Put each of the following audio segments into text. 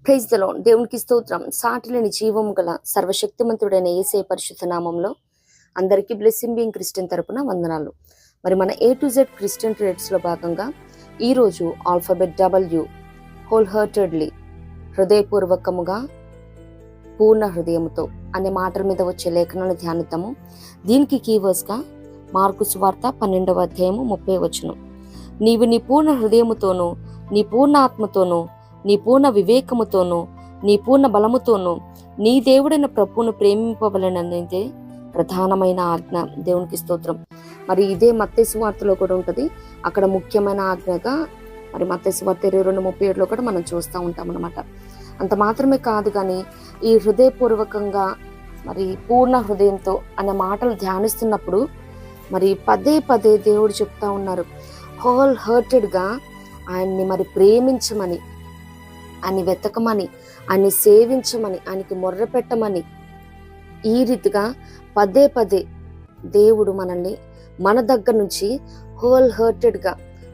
Praise the lord. దేవునికి స్తోత్రం. సాటిలేని జీవము గల సర్వశక్తిమంతుడైన యేసే పరిశుద్ధ నామంలో అందరికీ బ్లెస్సింగ్ బీయింగ్ క్రిస్టియన్ తరపున వందనాలు. మరి మన A to Z క్రిస్టియన్ ట్రేడ్స్లో భాగంగా ఈరోజు ఆల్ఫాబెట్ W హోల్ హార్టెడ్లీ, హృదయపూర్వకముగా, పూర్ణ హృదయముతో అనే మాటల మీద వచ్చే లేఖనాలను ధ్యానిద్దాము. దీనికి కీవర్డ్స్గా మార్కు సువార్త 12వ అధ్యాయము 30వ వచనం. నీవు నీ పూర్ణ హృదయముతోనూ, నీ పూర్ణ ఆత్మతోనూ, నీ పూర్ణ వివేకముతోనూ, నీ పూర్ణ బలముతోనూ నీ దేవుడైన ప్రభువును ప్రేమింపవలెననేదే ప్రధానమైన ఆజ్ఞ. దేవునికి స్తోత్రం. మరి ఇదే మత్తయి సువార్తలో కూడా ఉంటుంది. అక్కడ ముఖ్యమైన ఆజ్ఞగా మరి మత్తయి సువార్త 22:37 కూడా మనం చూస్తూ ఉంటాం అన్నమాట. అంత మాత్రమే కాదు, కానీ ఈ హృదయపూర్వకంగా మరి పూర్ణ హృదయంతో అనే మాటలు ధ్యానిస్తున్నప్పుడు మరి పదే పదే దేవుడు చెప్తా ఉన్నారు, హోల్ హార్టెడ్గా ఆయన్ని మరి ప్రేమించమని, ఆయన్ని వెతకమని, ఆయన్ని సేవించమని, ఆయనకి మొర్ర పెట్టమని. ఈ రీతిగా పదే పదే దేవుడు మనల్ని మన దగ్గర నుంచి హోల్ హార్టెడ్గా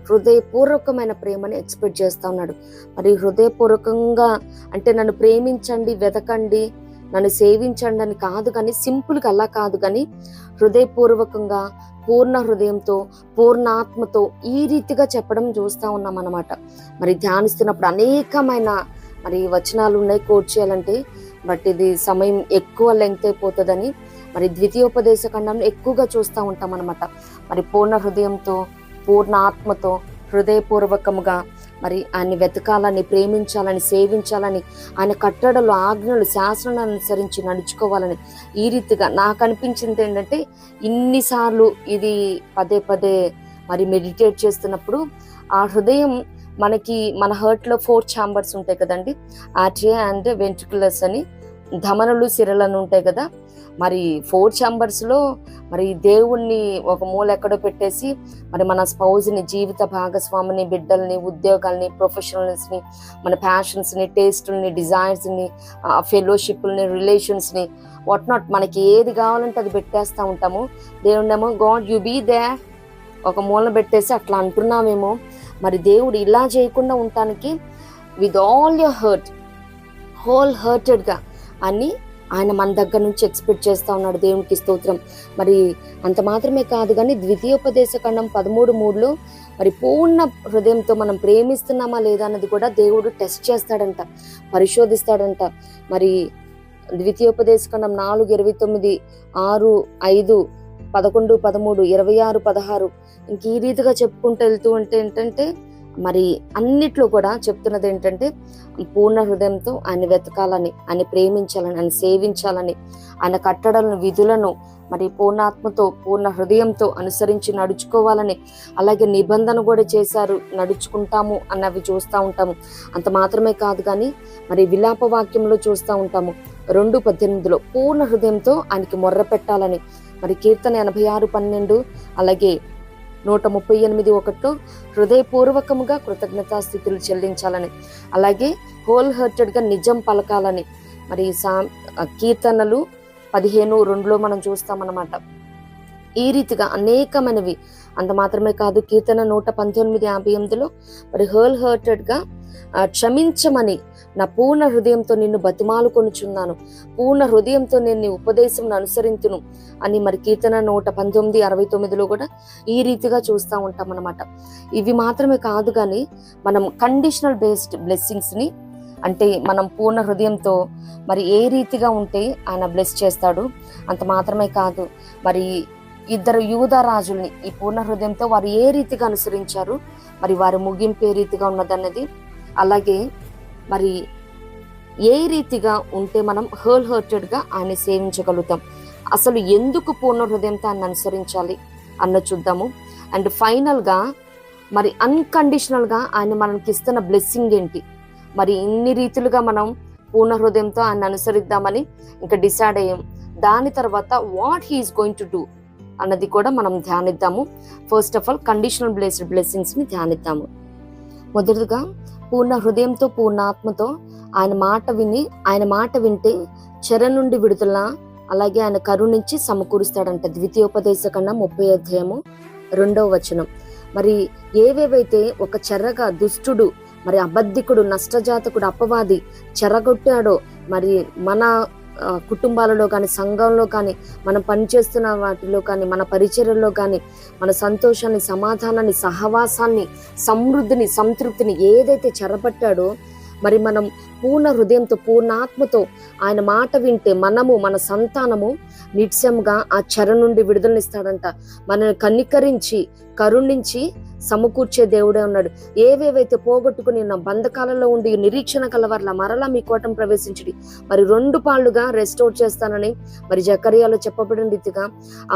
హృదయపూర్వకమైన ప్రేమని ఎక్స్పెక్ట్ చేస్తూ ఉన్నాడు. మరి హృదయపూర్వకంగా అంటే నన్ను ప్రేమించండి, వెతకండి, నన్ను సేవించండి అని కాదు, కానీ సింపుల్గా అలా కాదు, కానీ హృదయపూర్వకంగా పూర్ణ హృదయంతో, పూర్ణ ఆత్మతో ఈ రీతిగా చెప్పడం చూస్తూ ఉన్నాం అన్నమాట. మరి ధ్యానిస్తున్నప్పుడు అనేకమైన మరి వచనాలు ఉన్నాయి కోట్ చేయాలంటే, బట్ ఇది సమయం ఎక్కువ లెంగ్త్ అయిపోతుందని మరి ద్వితీయోపదేశ ఖండంలో ఎక్కువగా చూస్తూ ఉంటాం అన్నమాట. మరి పూర్ణ హృదయంతో, పూర్ణ ఆత్మతో, హృదయపూర్వకముగా మరి ఆయన్ని వెతకాలని, ప్రేమించాలని, సేవించాలని, ఆయన కట్టడలు, ఆజ్ఞలు, శాసనాలను అనుసరించి నడుచుకోవాలని. ఈ రీతిగా నాకు అనిపించింది ఏంటంటే, ఇన్నిసార్లు ఇది పదే పదే మరి మెడిటేట్ చేస్తున్నప్పుడు ఆ హృదయం మనకి మన హర్ట్లో 4 ఛాంబర్స్ ఉంటాయి కదండి, ఆర్టరీ అండ్ వెంట్రికులర్స్ అని, ధమనులు, సిరలను ఉంటాయి కదా. మరి 4 ఛాంబర్స్లో మరి దేవుణ్ణి ఒక మూల ఎక్కడో పెట్టేసి మరి మన స్పౌజ్ని, జీవిత భాగస్వామిని, బిడ్డల్ని, ఉద్యోగాల్ని, ప్రొఫెషనల్స్ని, మన ప్యాషన్స్ని, టేస్టుల్ని, డిజైర్స్ని, ఫెలోషిప్ని, రిలేషన్స్ని, వాట్ నాట్, మనకి ఏది కావాలంటే అది పెట్టేస్తూ ఉంటాము. దేవుణ్ణేమో గాడ్ యు బీ దేర్ ఒక మూల పెట్టేసి అట్లా అంటున్నామేమో. మరి దేవుడు ఇలా చేయకుండా ఉండటానికి with all your heart, whole హార్టెడ్గా అని ఆయన మన దగ్గర నుంచి ఎక్స్పెక్ట్ చేస్తూ ఉన్నాడు. దేవునికి స్తోత్రం. మరి అంత మాత్రమే కాదు, కానీ ద్వితీయోపదేశ ఖండం 13:3 మరి పూర్ణ హృదయంతో మనం ప్రేమిస్తున్నామా లేదా అన్నది కూడా దేవుడు టెస్ట్ చేస్తాడంట, పరిశోధిస్తాడంట. మరి ద్వితీయోపదేశ ఖండం 4:29, 6, 5, 11, 13, 26, 16 ఇంక ఈ రీతిగా చెప్పుకుంటూ వెళ్తూ ఉంటే ఏంటంటే, మరి అన్నిట్లో కూడా చెప్తున్నది ఏంటంటే, పూర్ణ హృదయంతో ఆయన వెతకాలని, ఆయన ప్రేమించాలని, ఆయన సేవించాలని, ఆయన కట్టడలను, విధులను మరి పూర్ణాత్మతో, పూర్ణ హృదయంతో అనుసరించి నడుచుకోవాలని, అలాగే నిబంధన కూడా చేశారు, నడుచుకుంటాము అన్నవి చూస్తూ ఉంటాము. అంత మాత్రమే కాదు, కానీ మరి విలాప వాక్యంలో చూస్తూ ఉంటాము 2:18 పూర్ణ హృదయంతో ఆయనకి మొర్ర పెట్టాలని. మరి కీర్తన 86:12 అలాగే 138:1 హృదయపూర్వకముగా కృతజ్ఞతాస్థితులు చెల్లించాలని, అలాగే హోల్ హార్టెడ్గా నిజం పలకాలని. మరి కీర్తనలు 15:2 మనం చూస్తామన్నమాట. ఈ రీతిగా అనేకమైనవి. అంత మాత్రమే కాదు, కీర్తన 119:58 మరి హోల్ హార్టెడ్గా క్షమించమని, నా పూర్ణ హృదయంతో నిన్ను బతిమాలు కొనుచున్నాను, పూర్ణ హృదయంతో నేను నీ ఉపదేశం అనుసరించును అని మరి కీర్తన 119:69 కూడా ఈ రీతిగా చూస్తూ ఉంటాం అన్నమాట. ఇవి మాత్రమే కాదు, కానీ మనం కండిషనల్ బేస్డ్ బ్లెస్సింగ్స్ని, అంటే మనం పూర్ణ హృదయంతో మరి ఏ రీతిగా ఉంటే ఆయన బ్లెస్ చేస్తాడు. అంత మాత్రమే కాదు, మరి 2 యూదా రాజుల్ని ఈ పూర్ణ హృదయంతో వారు ఏ రీతిగా అనుసరించారు, మరి వారి ముగింపు ఏ రీతిగా ఉన్నదన్నది, అలాగే మరి ఏ రీతిగా ఉంటే మనం హోల్ హార్టెడ్గా ఆయన సేవించగలుగుతాం, అసలు ఎందుకు పూర్ణ హృదయంతో ఆయన అనుసరించాలి అన్న చూద్దాము. అండ్ ఫైనల్గా మరి అన్కండిషనల్గా ఆయన మనకి ఇస్తున్న బ్లెస్సింగ్ ఏంటి, మరి ఇన్ని రీతులుగా మనం పూర్ణ హృదయంతో ఆయన అనుసరిద్దామని ఇంకా డిసైడ్ అయ్యాం. దాని తర్వాత what he is going to do అన్నది కూడా మనం ధ్యానిద్దాము. ఫస్ట్ ఆఫ్ ఆల్ కండిషనల్ బ్లెస్సింగ్స్ని ధ్యానిద్దాము. మొదటిగా పూర్ణ హృదయంతో, పూర్ణ ఆత్మతో ఆయన మాట వింటే చెర నుండి విడుదల, అలాగే ఆయన కరుణించి సమకూరుస్తాడంట. ద్వితీయోపదేశ ఖండం 30వ అధ్యాయము 2వ వచనం. మరి ఏవేవైతే ఒక చెరగా దుష్టుడు మరి అబద్ధికుడు, నష్టజాతకుడు, అపవాది చెరగొట్టాడో మరి మన కుటుంబాలలో కానీ, సంఘంలో కానీ, మనం పనిచేస్తున్న వాటిలో కానీ, మన పరిచర్యల్లో కానీ, మన సంతోషాన్ని, సమాధానాన్ని, సహవాసాన్ని, సమృద్ధిని, సంతృప్తిని ఏదైతే చెరపట్టాడో మరి మనం పూర్ణ హృదయంతో, పూర్ణాత్మతో ఆయన మాట వింటే మనము, మన సంతానము నిత్యంగా ఆ చెర నుండి విడుదలనిస్తాడంట. మనల్ని కనికరించి, కరుణించి సమకూర్చే దేవుడే ఉన్నాడు. ఏవేవైతే పోగొట్టుకుని ఉన్న బంధకాలలో ఉండి నిరీక్షణ కలవర్ల మరలా మీ కోటం ప్రవేశించుడి, మరి 2 పాళ్ళుగా రెస్టోర్ చేస్తానని మరి జకర్యాలో చెప్పబడిన రీతిగా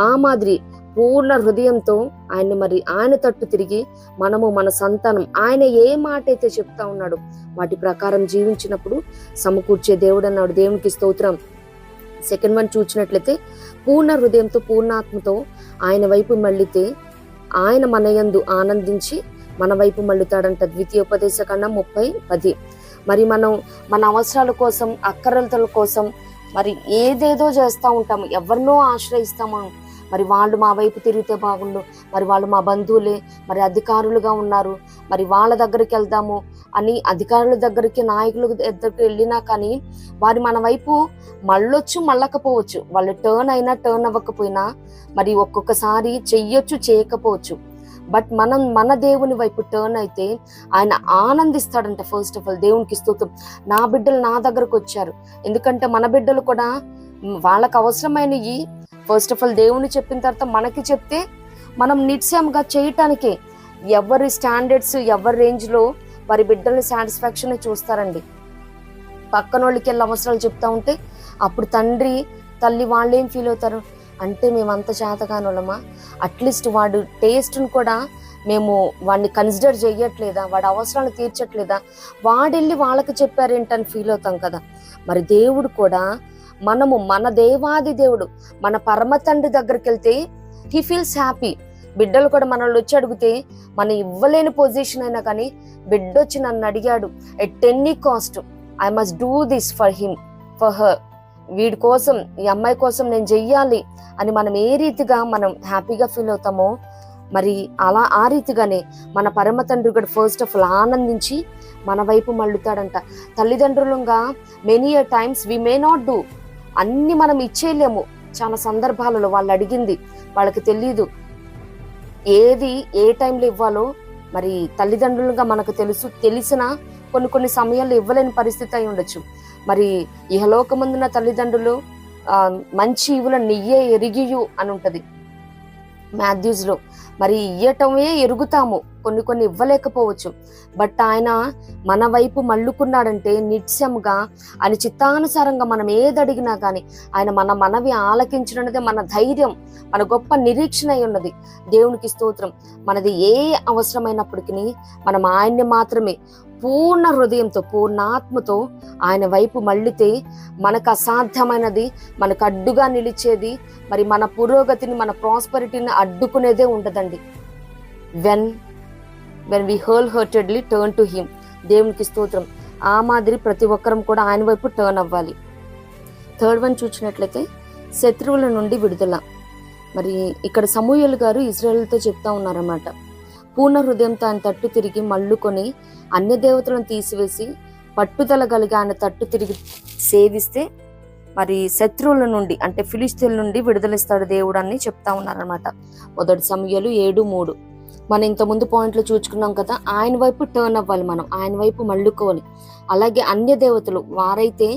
ఆ మాదిరి పూర్ణ హృదయంతో ఆయన తట్టు తిరిగి మనము, మన సంతానం ఆయన ఏ మాట అయితే చెప్తా ఉన్నాడో వాటి ప్రకారం జీవించినప్పుడు సమకూర్చే దేవుడు అన్నాడు. దేవునికి స్తోత్రం. సెకండ్ వన్ చూసినట్లయితే పూర్ణ హృదయంతో, పూర్ణాత్మతో ఆయన వైపు మళ్ళితే ఆయన మన యందు ఆనందించి మన వైపు మళ్ళుతాడంట. ద్వితీయోపదేశకాండం 30:10. మరి మనం మన అవసరాల కోసం, అక్కరతల కోసం మరి ఏదేదో చేస్తూ ఉంటాము, ఎవరినో ఆశ్రయిస్తాము. మరి వాళ్ళు మా వైపు తిరిగితే బాగుండు, మరి వాళ్ళు మా బంధువులే, మరి అధికారులుగా ఉన్నారు, మరి వాళ్ళ దగ్గరికి వెళ్దాము అని అధికారుల దగ్గరికి, నాయకుల దగ్గరికి వెళ్ళినా కానీ వారి మన వైపు మళ్ళొచ్చు, మళ్ళకపోవచ్చు. వాళ్ళు టర్న్ అయినా, టర్న్ అవ్వకపోయినా, మరి ఒక్కొక్కసారి చెయ్యొచ్చు, చేయకపోవచ్చు. బట్ మనం మన దేవుని వైపు టర్న్ అయితే ఆయన ఆనందిస్తాడంట. ఫస్ట్ ఆఫ్ ఆల్ దేవునికి స్తోత్రం. నా బిడ్డలు నా దగ్గరకు వచ్చారు, ఎందుకంటే మన బిడ్డలు కూడా వాళ్ళకు అవసరమైనవి ఫస్ట్ ఆఫ్ ఆల్ దేవుని చెప్పిన తర్వాత మనకి చెప్తే మనం నిశ్చయంగా చేయటానికే. ఎవరి స్టాండర్డ్స్, ఎవరి రేంజ్లో వారి బిడ్డల్ని సాటిస్ఫాక్షన్ చూస్తారండి. పక్కన వాళ్ళకి వెళ్ళి అవసరాలు చెప్తా ఉంటే అప్పుడు తండ్రి, తల్లి వాళ్ళు ఏం ఫీల్ అవుతారు అంటే, మేమంత చేతగానోళ్ళమా, అట్లీస్ట్ వాడు టేస్ట్ని కూడా మేము వాడిని కన్సిడర్ చేయట్లేదా, వాడి అవసరాలు తీర్చట్లేదా, వాడెళ్ళి వాళ్ళకి చెప్పారేంటని ఫీల్ అవుతాం కదా. మరి దేవుడు కూడా మనము, మన దేవాది దేవుడు, మన పరమ తండ్రి దగ్గరికి వెళ్తే హీ ఫీల్స్ హ్యాపీ. బిడ్డలు కూడా మనల్ని వచ్చి అడిగితే మనం ఇవ్వలేని పొజిషన్ అయినా కానీ బిడ్డ వచ్చి నన్ను అడిగాడు, at any cost I must do this for him, for her, వీడి కోసం, ఈ అమ్మాయి కోసం నేను చెయ్యాలి అని మనం ఏ రీతిగా మనం హ్యాపీగా ఫీల్ అవుతామో మరి ఆ రీతిగానే మన పరమ తండ్రి కూడా ఫస్ట్ ఆఫ్ ఆల్ ఆనందించి మన వైపు మళ్ళుతాడంట. తల్లిదండ్రులుగా many a times we may not do, అన్ని మనం ఇచ్చేయలేము. చాలా సందర్భాలలో వాళ్ళు అడిగింది వాళ్ళకి తెలియదు, ఏది ఏ టైంలో ఇవ్వాలో మరి తల్లిదండ్రులుగా మనకు తెలిసిన కొన్ని సమయాల్లో ఇవ్వలేని పరిస్థితి అయి ఉండొచ్చు. మరి ఇహలోకమందున తల్లిదండ్రులు మంచి ఇవుల నెయ్యే ఎరిగియు అని ఉంటది మాథ్యూస్లో. మరి ఇయ్యటమే ఎరుగుతాము, కొన్ని ఇవ్వలేకపోవచ్చు. బట్ ఆయన మన వైపు మళ్ళుకున్నాడంటే నిత్యంగా ఆయన చిత్తానుసారంగా మనం ఏది అడిగినా కానీ ఆయన మన మనవి ఆలకించడదే మన ధైర్యం, మన గొప్ప నిరీక్షణ అయి ఉన్నది. దేవునికి స్తోత్రం. మనది ఏ అవసరమైనప్పటికీ మనం ఆయన్ని మాత్రమే పూర్ణ హృదయంతో, పూర్ణాత్మతో ఆయన వైపు మళ్ళితే మనకు అసాధ్యమైనది, మనకు అడ్డుగా నిలిచేది, మరి మన పురోగతిని, మన ప్రాస్పరిటీని అడ్డుకునేదే ఉండదండి. When we wholeheartedly turn to him. దేవునికి స్తోత్రం. ఆ మాదిరి ప్రతి ఒక్కరం కూడా ఆయన వైపు టర్న్ అవ్వాలి. థర్డ్ వన్ చూసినట్లయితే శత్రువుల నుండి విడుదల. మరి ఇక్కడ సమూయేలు గారు ఇశ్రాయేలుతో చెప్తా ఉన్నారన్నమాట. పూర్ణ హృదయంతో ఆయన తట్టు తిరిగి మళ్ళుకొని అన్య దేవతలను తీసివేసి పట్టుదల కలిగి ఆయన తట్టు తిరిగి సేవిస్తే మరి శత్రువుల నుండి అంటే ఫిలిష్తీయుల నుండి విడుదలిస్తాడు దేవుడు అని చెప్తా ఉన్నారనమాట. 1 సమూయేలు 7:3. మనం ఇంతకుముందు పాయింట్లు చూసుకున్నాం కదా, ఆయన వైపు టర్న్ అవ్వాలి, మనం ఆయన వైపు మళ్ళుకోవాలి. అలాగే అన్య దేవతలు, వారైతే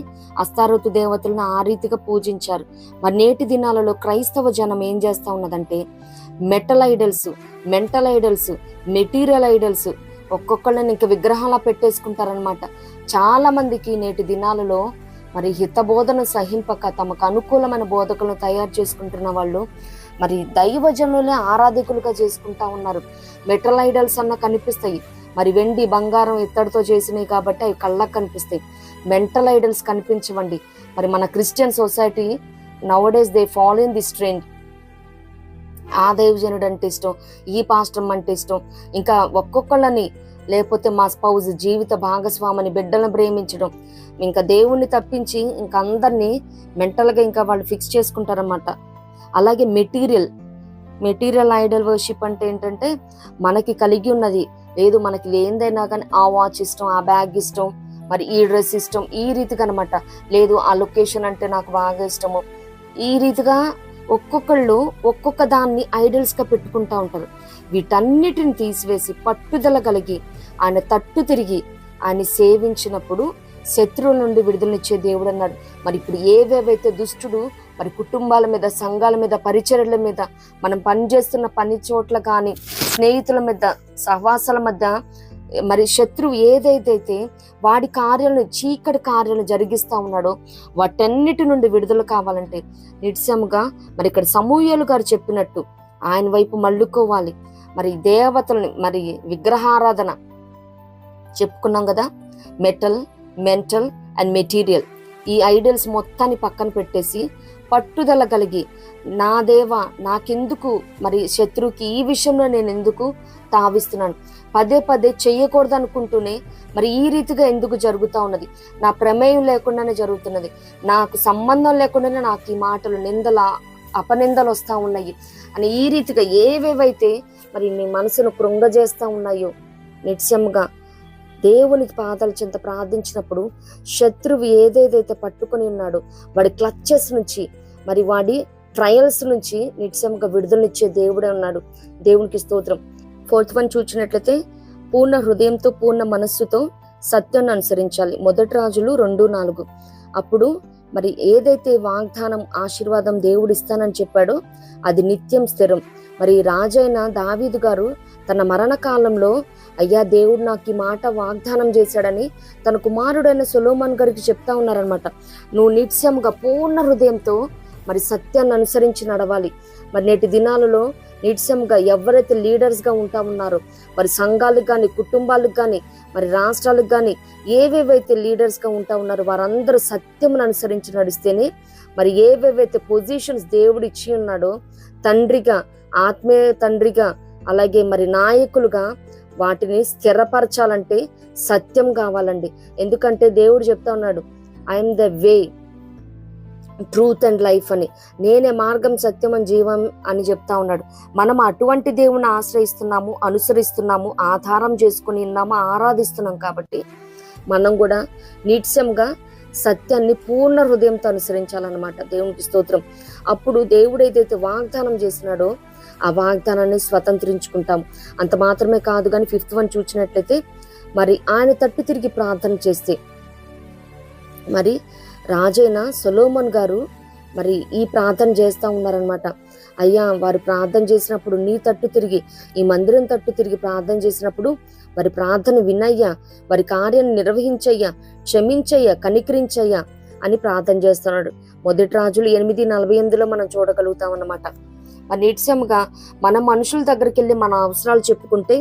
అస్తారోతు దేవతలను ఆ రీతిగా పూజించారు. మరి నేటి దినాలలో క్రైస్తవ జనం ఏం చేస్తా ఉన్నదంటే మెంటల్ ఐడల్స్, మెటీరియల్ ఐడల్స్, ఒక్కొక్కళ్ళని ఇంకా విగ్రహాలా పెట్టేసుకుంటారనమాట. చాలా మందికి నేటి దినాలలో మరి హితబోధన సహింపక తమకు అనుకూలమైన బోధకులను తయారు చేసుకుంటున్న వాళ్ళు మరి దైవజనులే ఆరాధకులుగా చేసుకుంటా ఉన్నారు. మెటల్ ఐడల్స్ అన్న కనిపిస్తాయి, మరి వెండి బంగారం ఇత్తడితో చేసినవి కాబట్టి అవి కళ్ళకు కనిపిస్తాయి. మెంటల్ ఐడల్స్ కనిపించవండి. మరి మన Christian society nowadays they follow in this trend. ఆ దైవజనుడు అంటే ఇష్టం, ఈ పాస్టర్ అంటే ఇష్టం, ఇంకా ఒక్కొక్కళ్ళని, లేకపోతే మా స్పౌజ్ జీవిత భాగస్వామిని, బిడ్డలను ప్రేమించడం, ఇంకా దేవుణ్ణి తప్పించి ఇంకా అందరినీ మెంటల్గా ఇంకా వాళ్ళు ఫిక్స్ చేసుకుంటారన్నమాట. అలాగే మెటీరియల్ ఐడల్ వర్షిప్ అంటే ఏంటంటే మనకి కలిగి ఉన్నది, లేదు మనకి ఏందైనా కానీ ఆ వాచ్ ఇష్టం, ఆ బ్యాగ్ ఇష్టం, మరి ఈ డ్రెస్ ఇష్టం, ఈ రీతిగా అనమాట. లేదు ఆ లొకేషన్ అంటే నాకు బాగా ఇష్టము. ఈ రీతిగా ఒక్కొక్కళ్ళు ఒక్కొక్క దాన్ని ఐడల్స్గా పెట్టుకుంటూ ఉంటారు. వీటన్నిటిని తీసివేసి పట్టుదల కలిగి ఆయన తట్టు తిరిగి ఆయన సేవించినప్పుడు శత్రువుల నుండి విడుదలనిచ్చే దేవుడు అన్నాడు. మరి ఇప్పుడు ఏవేవైతే దుష్టుడు మరి కుటుంబాల మీద, సంఘాల మీద, పరిచర్యల మీద, మనం పనిచేస్తున్న పని చోట్ల కానీ, స్నేహితుల మీద, సహవాసాల మధ్య మరి శత్రువు ఏదైతే వాడి కార్యాలను, చీకటి కార్యాలను జరిగిస్తూ ఉన్నాడో వాటన్నిటి నుండి విడుదల కావాలంటే నిశ్చయముగా మరి ఇక్కడ సమూయేలు గారు చెప్పినట్టు ఆయన వైపు మళ్ళుకోవాలి. మరి దేవతల్ని, మరి విగ్రహారాధన చెప్పుకున్నాం కదా, మెటల్, మెంటల్ అండ్ మెటీరియల్, ఈ ఐడల్స్ మొత్తాన్ని పక్కన పెట్టేసి పట్టుదల కలిగి నా దేవా నాకెందుకు, మరి శత్రువుకి ఈ విషయంలో నేను ఎందుకు తావిస్తున్నాను, పదే పదే చెయ్యకూడదు అనుకుంటూనే మరి ఈ రీతిగా ఎందుకు జరుగుతూ ఉన్నది, నా ప్రమేయం లేకుండానే జరుగుతున్నది, నాకు సంబంధం లేకుండానే నాకు ఈ మాటలు, నిందల అపనిందలు వస్తూ ఉన్నాయి అని ఈ రీతిగా ఏవేవైతే మరి నీ మనసును కృంగజేస్తూ ఉన్నాయో నిశ్చయంగా దేవునికి పాదాల చెంత ప్రార్థించినప్పుడు శత్రువు ఏదేదైతే పట్టుకొని ఉన్నాడో వాడి క్లచెస్ నుంచి, మరి వాడి ట్రయల్స్ నుంచి నిశ్చయంగా విడుదలనిచ్చే దేవుడే ఉన్నాడు. దేవునికి స్తోత్రం. 4th వన్ చూసినట్లయితే పూర్ణ హృదయంతో, పూర్ణ మనస్సుతో సత్యాన్ని అనుసరించాలి. 1 రాజులు 2:4. అప్పుడు మరి ఏదైతే వాగ్దానం, ఆశీర్వాదం దేవుడు ఇస్తానని చెప్పాడో అది నిత్యం స్థిరం. మరి రాజైన దావీదు గారు తన మరణ కాలంలో అయ్యా దేవుడు నాకు ఈ మాట వాగ్దానం చేశాడని తన కుమారుడైన సొలొమోన్ గారికి చెప్తా ఉన్నారనమాట. నువ్వు నిత్యంగా పూర్ణ హృదయంతో మరి సత్యాన్ని అనుసరించి నడవాలి. మరి నేటి దినాలలో నిత్యంగా ఎవరైతే లీడర్స్గా ఉంటా ఉన్నారో, మరి సంఘాలకు కానీ, కుటుంబాలకు కానీ, మరి రాష్ట్రాలకు కానీ ఏవేవైతే లీడర్స్గా ఉంటా ఉన్నారో వారందరూ సత్యమును అనుసరించి నడిస్తేనే మరి ఏవేవైతే పొజిషన్స్ దేవుడు ఇచ్చి ఉన్నాడో తండ్రిగా, ఆత్మీయ తండ్రిగా, అలాగే మరి నాయకులుగా వాటిని స్థిరపరచాలంటే సత్యం కావాలండి. ఎందుకంటే దేవుడు చెప్తా ఉన్నాడు, I'm the way, truth and life అని, నేనే మార్గం, సత్యం అని జీవం అని చెప్తా ఉన్నాడు. మనం అటువంటి దేవుని ఆశ్రయిస్తున్నాము, అనుసరిస్తున్నాము, ఆధారం చేసుకుని ఉన్నాము, ఆరాధిస్తున్నాం. కాబట్టి మనం కూడా నిత్యంగా సత్యాన్ని పూర్ణ హృదయంతో అనుసరించాలన్నమాట. దేవునికి స్తోత్రం. అప్పుడు దేవుడు ఏదైతే వాగ్దానం చేసినాడో ఆ వాగ్దానాన్ని స్వతంత్రించుకుంటాం. అంత మాత్రమే కాదు కానీ 5th వన్ చూసినట్లయితే మరి ఆయన తట్టు తిరిగి ప్రార్థన చేస్తే, మరి రాజైన సొలొమోన్ గారు మరి ఈ ప్రార్థన చేస్తూ ఉన్నారనమాట. అయ్యా వారు ప్రార్థన చేసినప్పుడు నీ తట్టు తిరిగి, ఈ మందిరం తట్టు తిరిగి ప్రార్థన చేసినప్పుడు వారి ప్రార్థన వినయ్యా, వారి కార్యాన్ని నిర్వహించయ్యా, క్షమించయ్యా, కనికరించయ్యా అని ప్రార్థన చేస్తున్నాడు. 1 రాజులు 8:48 మనం చూడగలుగుతాం అన్నమాట. మరి నిశ్చయంగా మన మనుషుల దగ్గరికి వెళ్ళి మన అవసరాలు చెప్పుకుంటే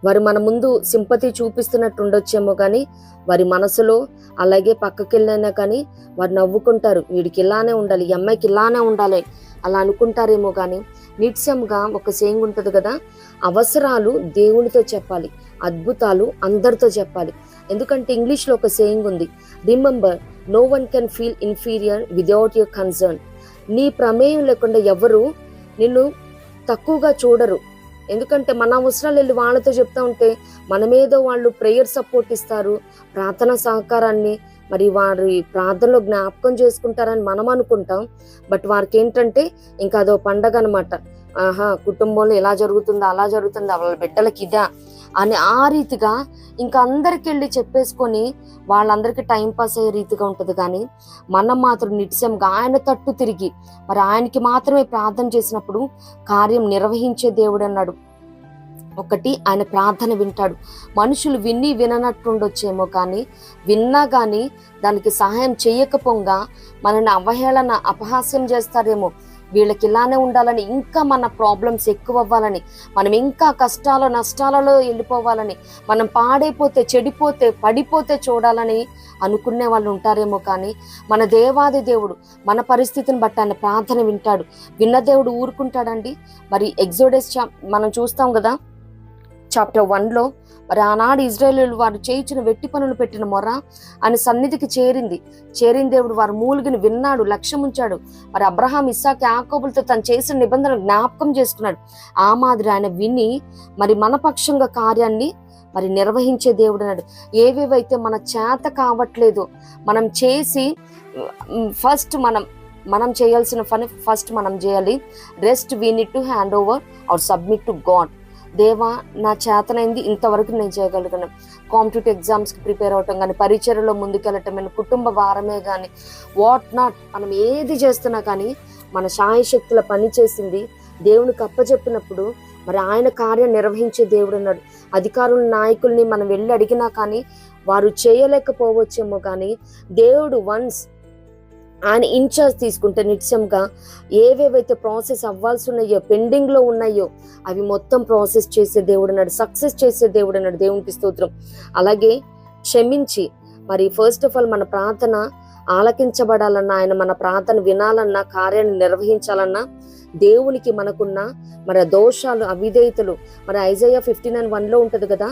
వారు మన ముందు సింపతి చూపిస్తున్నట్టు ఉండొచ్చేమో కానీ వారి మనసులో, అలాగే పక్కకి వెళ్ళినా కానీ వారు నవ్వుకుంటారు, వీడికి ఇలానే ఉండాలి, ఈ అమ్మాయికి ఇలానే ఉండాలి అలా అనుకుంటారేమో. కానీ నిశ్చయంగా ఒక సేయింగ్ ఉంటుంది కదా, అవసరాలు దేవునితో చెప్పాలి, అద్భుతాలు అందరితో చెప్పాలి. ఎందుకంటే ఇంగ్లీష్లో ఒక సేయింగ్ ఉంది, remember no one can feel inferior without your concern. నీ ప్రమేయం లేకుండా ఎవరు నిన్ను తక్కువగా చూడరు. ఎందుకంటే మన అవసరాలు వెళ్ళి వాళ్ళతో చెప్తా ఉంటే మనమేదో వాళ్ళు ప్రేయర్ సపోర్ట్ ఇస్తారు, ప్రార్థన సహకారాన్ని మరి వారి ప్రార్థనలో జ్ఞాపకం చేసుకుంటారని మనం అనుకుంటాం. బట్ వారికి ఏంటంటే ఇంకా అదో పండగ అనమాట. కుటుంబంలో ఇలా జరుగుతుందా, అలా జరుగుతుందా, వాళ్ళ బిడ్డలకి ఇదా అని ఆ రీతిగా ఇంకా అందరికి వెళ్ళి చెప్పేసుకొని వాళ్ళందరికీ టైం పాస్ అయ్యే రీతిగా ఉంటుంది. కానీ మనం మాత్రం నిత్యంగా ఆయన తట్టు తిరిగి మరి ఆయనకి మాత్రమే ప్రార్థన చేసినప్పుడు కార్యం నిర్వహించే దేవుడు అన్నాడు. ఒకటి, ఆయన ప్రార్థన వింటాడు. మనుషులు విని విననట్టుండొచ్చేమో కానీ విన్నా కానీ దానికి సహాయం చేయకపోగా మనల్ని అవహేళన, అపహాస్యం చేస్తారేమో. వీళ్ళకి ఇలానే ఉండాలని, ఇంకా మన ప్రాబ్లమ్స్ ఎక్కువ అవ్వాలని, మనం ఇంకా కష్టాలు నష్టాలలో వెళ్ళిపోవాలని, మనం పాడైపోతే, చెడిపోతే, పడిపోతే చూడాలని అనుకునే వాళ్ళు ఉంటారేమో. కానీ మన దేవాది దేవుడు మన పరిస్థితిని బట్టి ఆయన ప్రార్థన వింటాడు. విన్న దేవుడు ఊరుకుంటాడండి. మరి ఎగ్జోడస్ మనం చూస్తాం కదా, చాప్టర్ 1లో మరి ఆనాడు ఇజ్రాయేలీయులు వారు చేయించిన వెట్టి పనులు పెట్టిన మొర ఆయన సన్నిధికి చేరిన దేవుడు వారు మూలుగిని విన్నాడు, లక్ష్యం ఉంచాడు. మరి అబ్రహాం, ఇస్సాకు, యాకోబులతో తను చేసిన నిబంధన జ్ఞాపకం చేసుకున్నాడు. ఆ మాదిరి ఆయన విని మరి మన పక్షంగా కార్యాన్ని మరి నిర్వహించే దేవుడు అన్నాడు. ఏవేవైతే మన చేత కావట్లేదో మనం చేసి ఫస్ట్ మనం చేయాల్సిన పని ఫస్ట్ మనం చేయాలి. Rest we need to hand over or submit to God. దేవా, నా చేతనైంది ఇంతవరకు నేను చేయగలుగుతాను. కాంపిటేటివ్ ఎగ్జామ్స్కి ప్రిపేర్ అవటం కానీ, పరిచర్యలో ముందుకెళ్ళటం కానీ, కుటుంబ భారమే కానీ, వాట్ నాట్, మనం ఏది చేస్తున్నా కానీ మన శాయశక్తుల పని చేసింది దేవునికి అప్పచెప్పినప్పుడు మరి ఆయన కార్యం నిర్వహించే దేవుడు అన్నాడు. అధికారుల నాయకుల్ని మనం వెళ్ళి అడిగినా కానీ వారు చేయలేకపోవచ్చేమో, కానీ దేవుడు వన్స్ ఆయన ఇన్ఛార్జ్ తీసుకుంటే నిత్యంగా ఏవేవైతే ప్రాసెస్ అవ్వాల్సి ఉన్నాయో, పెండింగ్లో ఉన్నాయో అవి మొత్తం ప్రాసెస్ చేసే దేవుడు అన్నాడు, సక్సెస్ చేసే దేవుడు అన్నాడు. దేవునికి స్తోత్రం. అలాగే క్షమించి మరి ఫస్ట్ ఆఫ్ ఆల్ మన ప్రార్థన ఆలకించబడాలన్నా, ఆయన మన ప్రార్థన వినాలన్నా, కార్యాన్ని నిర్వహించాలన్నా దేవునికి మనకున్న మరి దోషాలు, అవిధేయతలు, మరి ఐజాయా 59:1 ఉంటది కదా,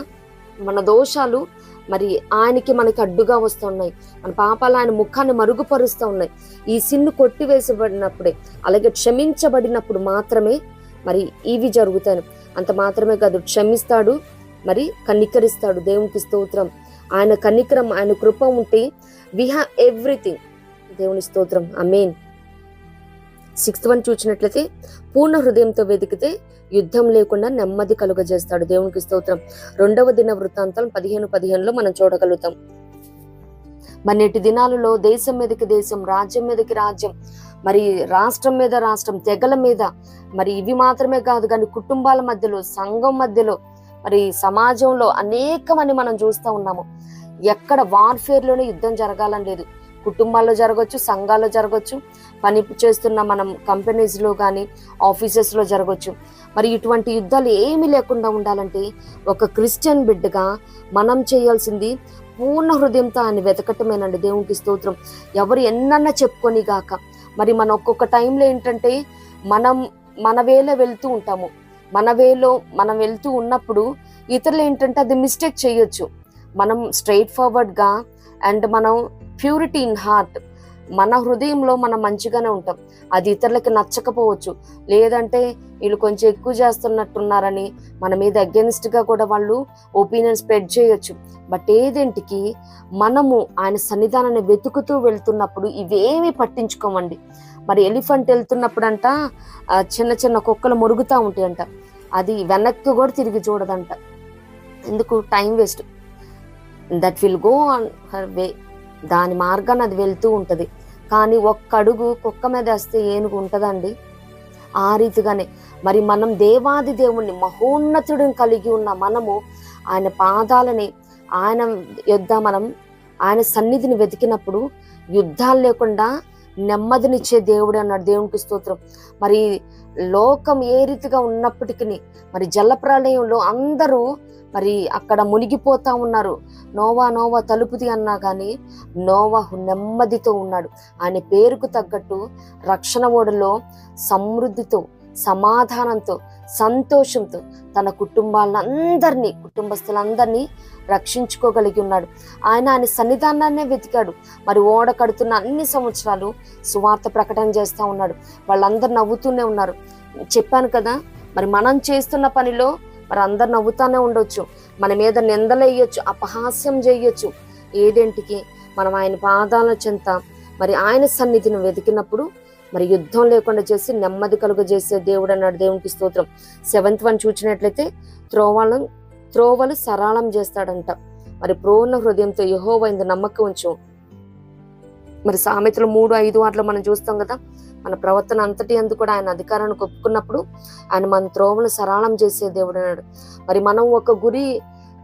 మన దోషాలు మరి ఆయనకి మనకి అడ్డుగా వస్తున్నాయి. మన పాపాలు ఆయన ముఖాన్ని మరుగుపరుస్తూ ఉన్నాయి. ఈ సిన్ను కొట్టివేసబడినప్పుడే, అలాగే క్షమించబడినప్పుడు మాత్రమే మరి ఇవి జరుగుతాయి. అంత మాత్రమే కాదు, క్షమిస్తాడు, మరి కనికరిస్తాడు. దేవునికి స్తోత్రం. ఆయన కనికరం, ఆయన కృప ఉంటే వి హ్యావ్ ఎవ్రీథింగ్. దేవుని స్తోత్రం. ఆమేన్. 6th వన్ చూసినట్లయితే పూర్ణ హృదయంతో వెతికితే యుద్ధం లేకుండా నెమ్మది కలుగజేస్తాడు. దేవునికి స్తోత్రం. 2వ దినవృత్తాంతం 15:15 మనం చూడగలుగుతాం. మరి నేటి దినాలలో దేశం మీదకి దేశం, రాజ్యం మీదకి రాజ్యం, మరి రాష్ట్రం మీద రాష్ట్రం, తెగల మీద, మరి ఇవి మాత్రమే కాదు కానీ కుటుంబాల మధ్యలో, సంఘం మధ్యలో, మరి సమాజంలో అనేకమని మనం చూస్తూ ఉన్నాము. ఎక్కడ వార్ఫేర్లోనే యుద్ధం జరగాలని లేదు. కుటుంబాల్లో జరగవచ్చు, సంఘాల్లో జరగవచ్చు, పని చేస్తున్న మనం కంపెనీస్లో కానీ ఆఫీసెస్లో జరగవచ్చు. మరి ఇటువంటి యుద్ధాలు ఏమీ లేకుండా ఉండాలంటే ఒక క్రిస్టియన్ బిడ్డగా మనం చేయాల్సింది పూర్ణ హృదయంతో ఆయన వెతకటమేనండి. దేవునికి స్తోత్రం. ఎవరు ఎన్నన్నా చెప్పుకొని గాక, మరి మన ఒక్కొక్క టైంలో ఏంటంటే మన వేలో వెళ్తూ ఉంటాము. మన వేలో మనం వెళ్తూ ఉన్నప్పుడు ఇతరులు ఏంటంటే అది మిస్టేక్ చేయొచ్చు. మనం స్ట్రైట్ ఫార్వర్డ్గా అండ్ మనం ప్యూరిటీ ఇన్ హార్ట్, మన హృదయంలో మనం మంచిగానే ఉంటాం. అది ఇతరులకి నచ్చకపోవచ్చు, లేదంటే వీళ్ళు కొంచెం ఎక్కువ చేస్తున్నట్టున్నారని మన మీద అగెన్స్ట్గా కూడా వాళ్ళు ఒపీనియన్ స్ప్రెడ్ చేయొచ్చు. బట్ ఏదేంటికి మనము ఆయన సన్నిధానాన్ని వెతుకుతూ వెళ్తున్నప్పుడు ఇవేమీ పట్టించుకోమండి. మరి ఎలిఫెంట్ వెళ్తున్నప్పుడు అంట చిన్న చిన్న కుక్కలు మురుగుతూ ఉంటాయంట, అది వెనక్కి కూడా తిరిగి చూడదంట. ఎందుకు? Time waste. That will go on her way, దాని మార్గాన్ని అది వెళ్తూ ఉంటుంది. కానీ ఒక్క అడుగు కుక్క మీద వేస్తే ఏనుగు ఉంటుందండి? ఆ రీతిగానే మరి మనం దేవాది దేవుణ్ణి, మహోన్నతుడిని కలిగి ఉన్న మనము ఆయన పాదాలని, ఆయన యొద్ద మనం ఆయన సన్నిధిని వెతికినప్పుడు యుద్ధాలు లేకుండా నెమ్మదినిచ్చే దేవుడు అన్నాడు. దేవునికి స్తోత్రం. మరి లోకం ఏ రీతిగా ఉన్నప్పటికీ మరి జలప్రళయంలో అందరూ మరి అక్కడ మునిగిపోతా ఉన్నారు. నోవా తలుపుది అన్నా కానీ నోవాహు నెమ్మదితో ఉన్నాడు. ఆయన పేరుకు తగ్గట్టు రక్షణ ఓడలో సమృద్ధితో, సమాధానంతో, సంతోషంతో తన కుటుంబస్తులందరినీ రక్షించుకోగలిగి ఉన్నాడు. ఆయన సన్నిధానాన్నే వెతికాడు. మరి ఓడ కడుతున్న అన్ని సంవత్సరాలు సువార్త ప్రకటన చేస్తూ ఉన్నాడు. వాళ్ళందరూ నవ్వుతూనే ఉన్నారు. చెప్పాను కదా, మరి మనం చేస్తున్న పనిలో మరి అందరు నవ్వుతానే ఉండొచ్చు, మన మీద నిందలేయొచ్చు, అపహాస్యం చేయొచ్చు. ఏదేంటికి మనం ఆయన పాదాల చెంత మరి ఆయన సన్నిధిని వెతికినప్పుడు మరి యుద్ధం లేకుండా చేసి నెమ్మది కలుగజేసే దేవుడు అన్నాడు. దేవునికి స్తోత్రం. 7th వన్ చూసినట్లయితే త్రోవలు సరళం చేస్తాడంట. మరి పూర్ణ హృదయంతో యెహోవా యందు నమ్మకం ఉంచు. మరి సామెతలు 3:5 మనం చూస్తాం కదా, మన ప్రవర్తన అంతటి అందు కూడా ఆయన అధికారాన్ని ఒప్పుకున్నప్పుడు ఆయన మన త్రోవలు సరళం చేసే దేవుడు అన్నాడు. మరి మనం ఒక గురి,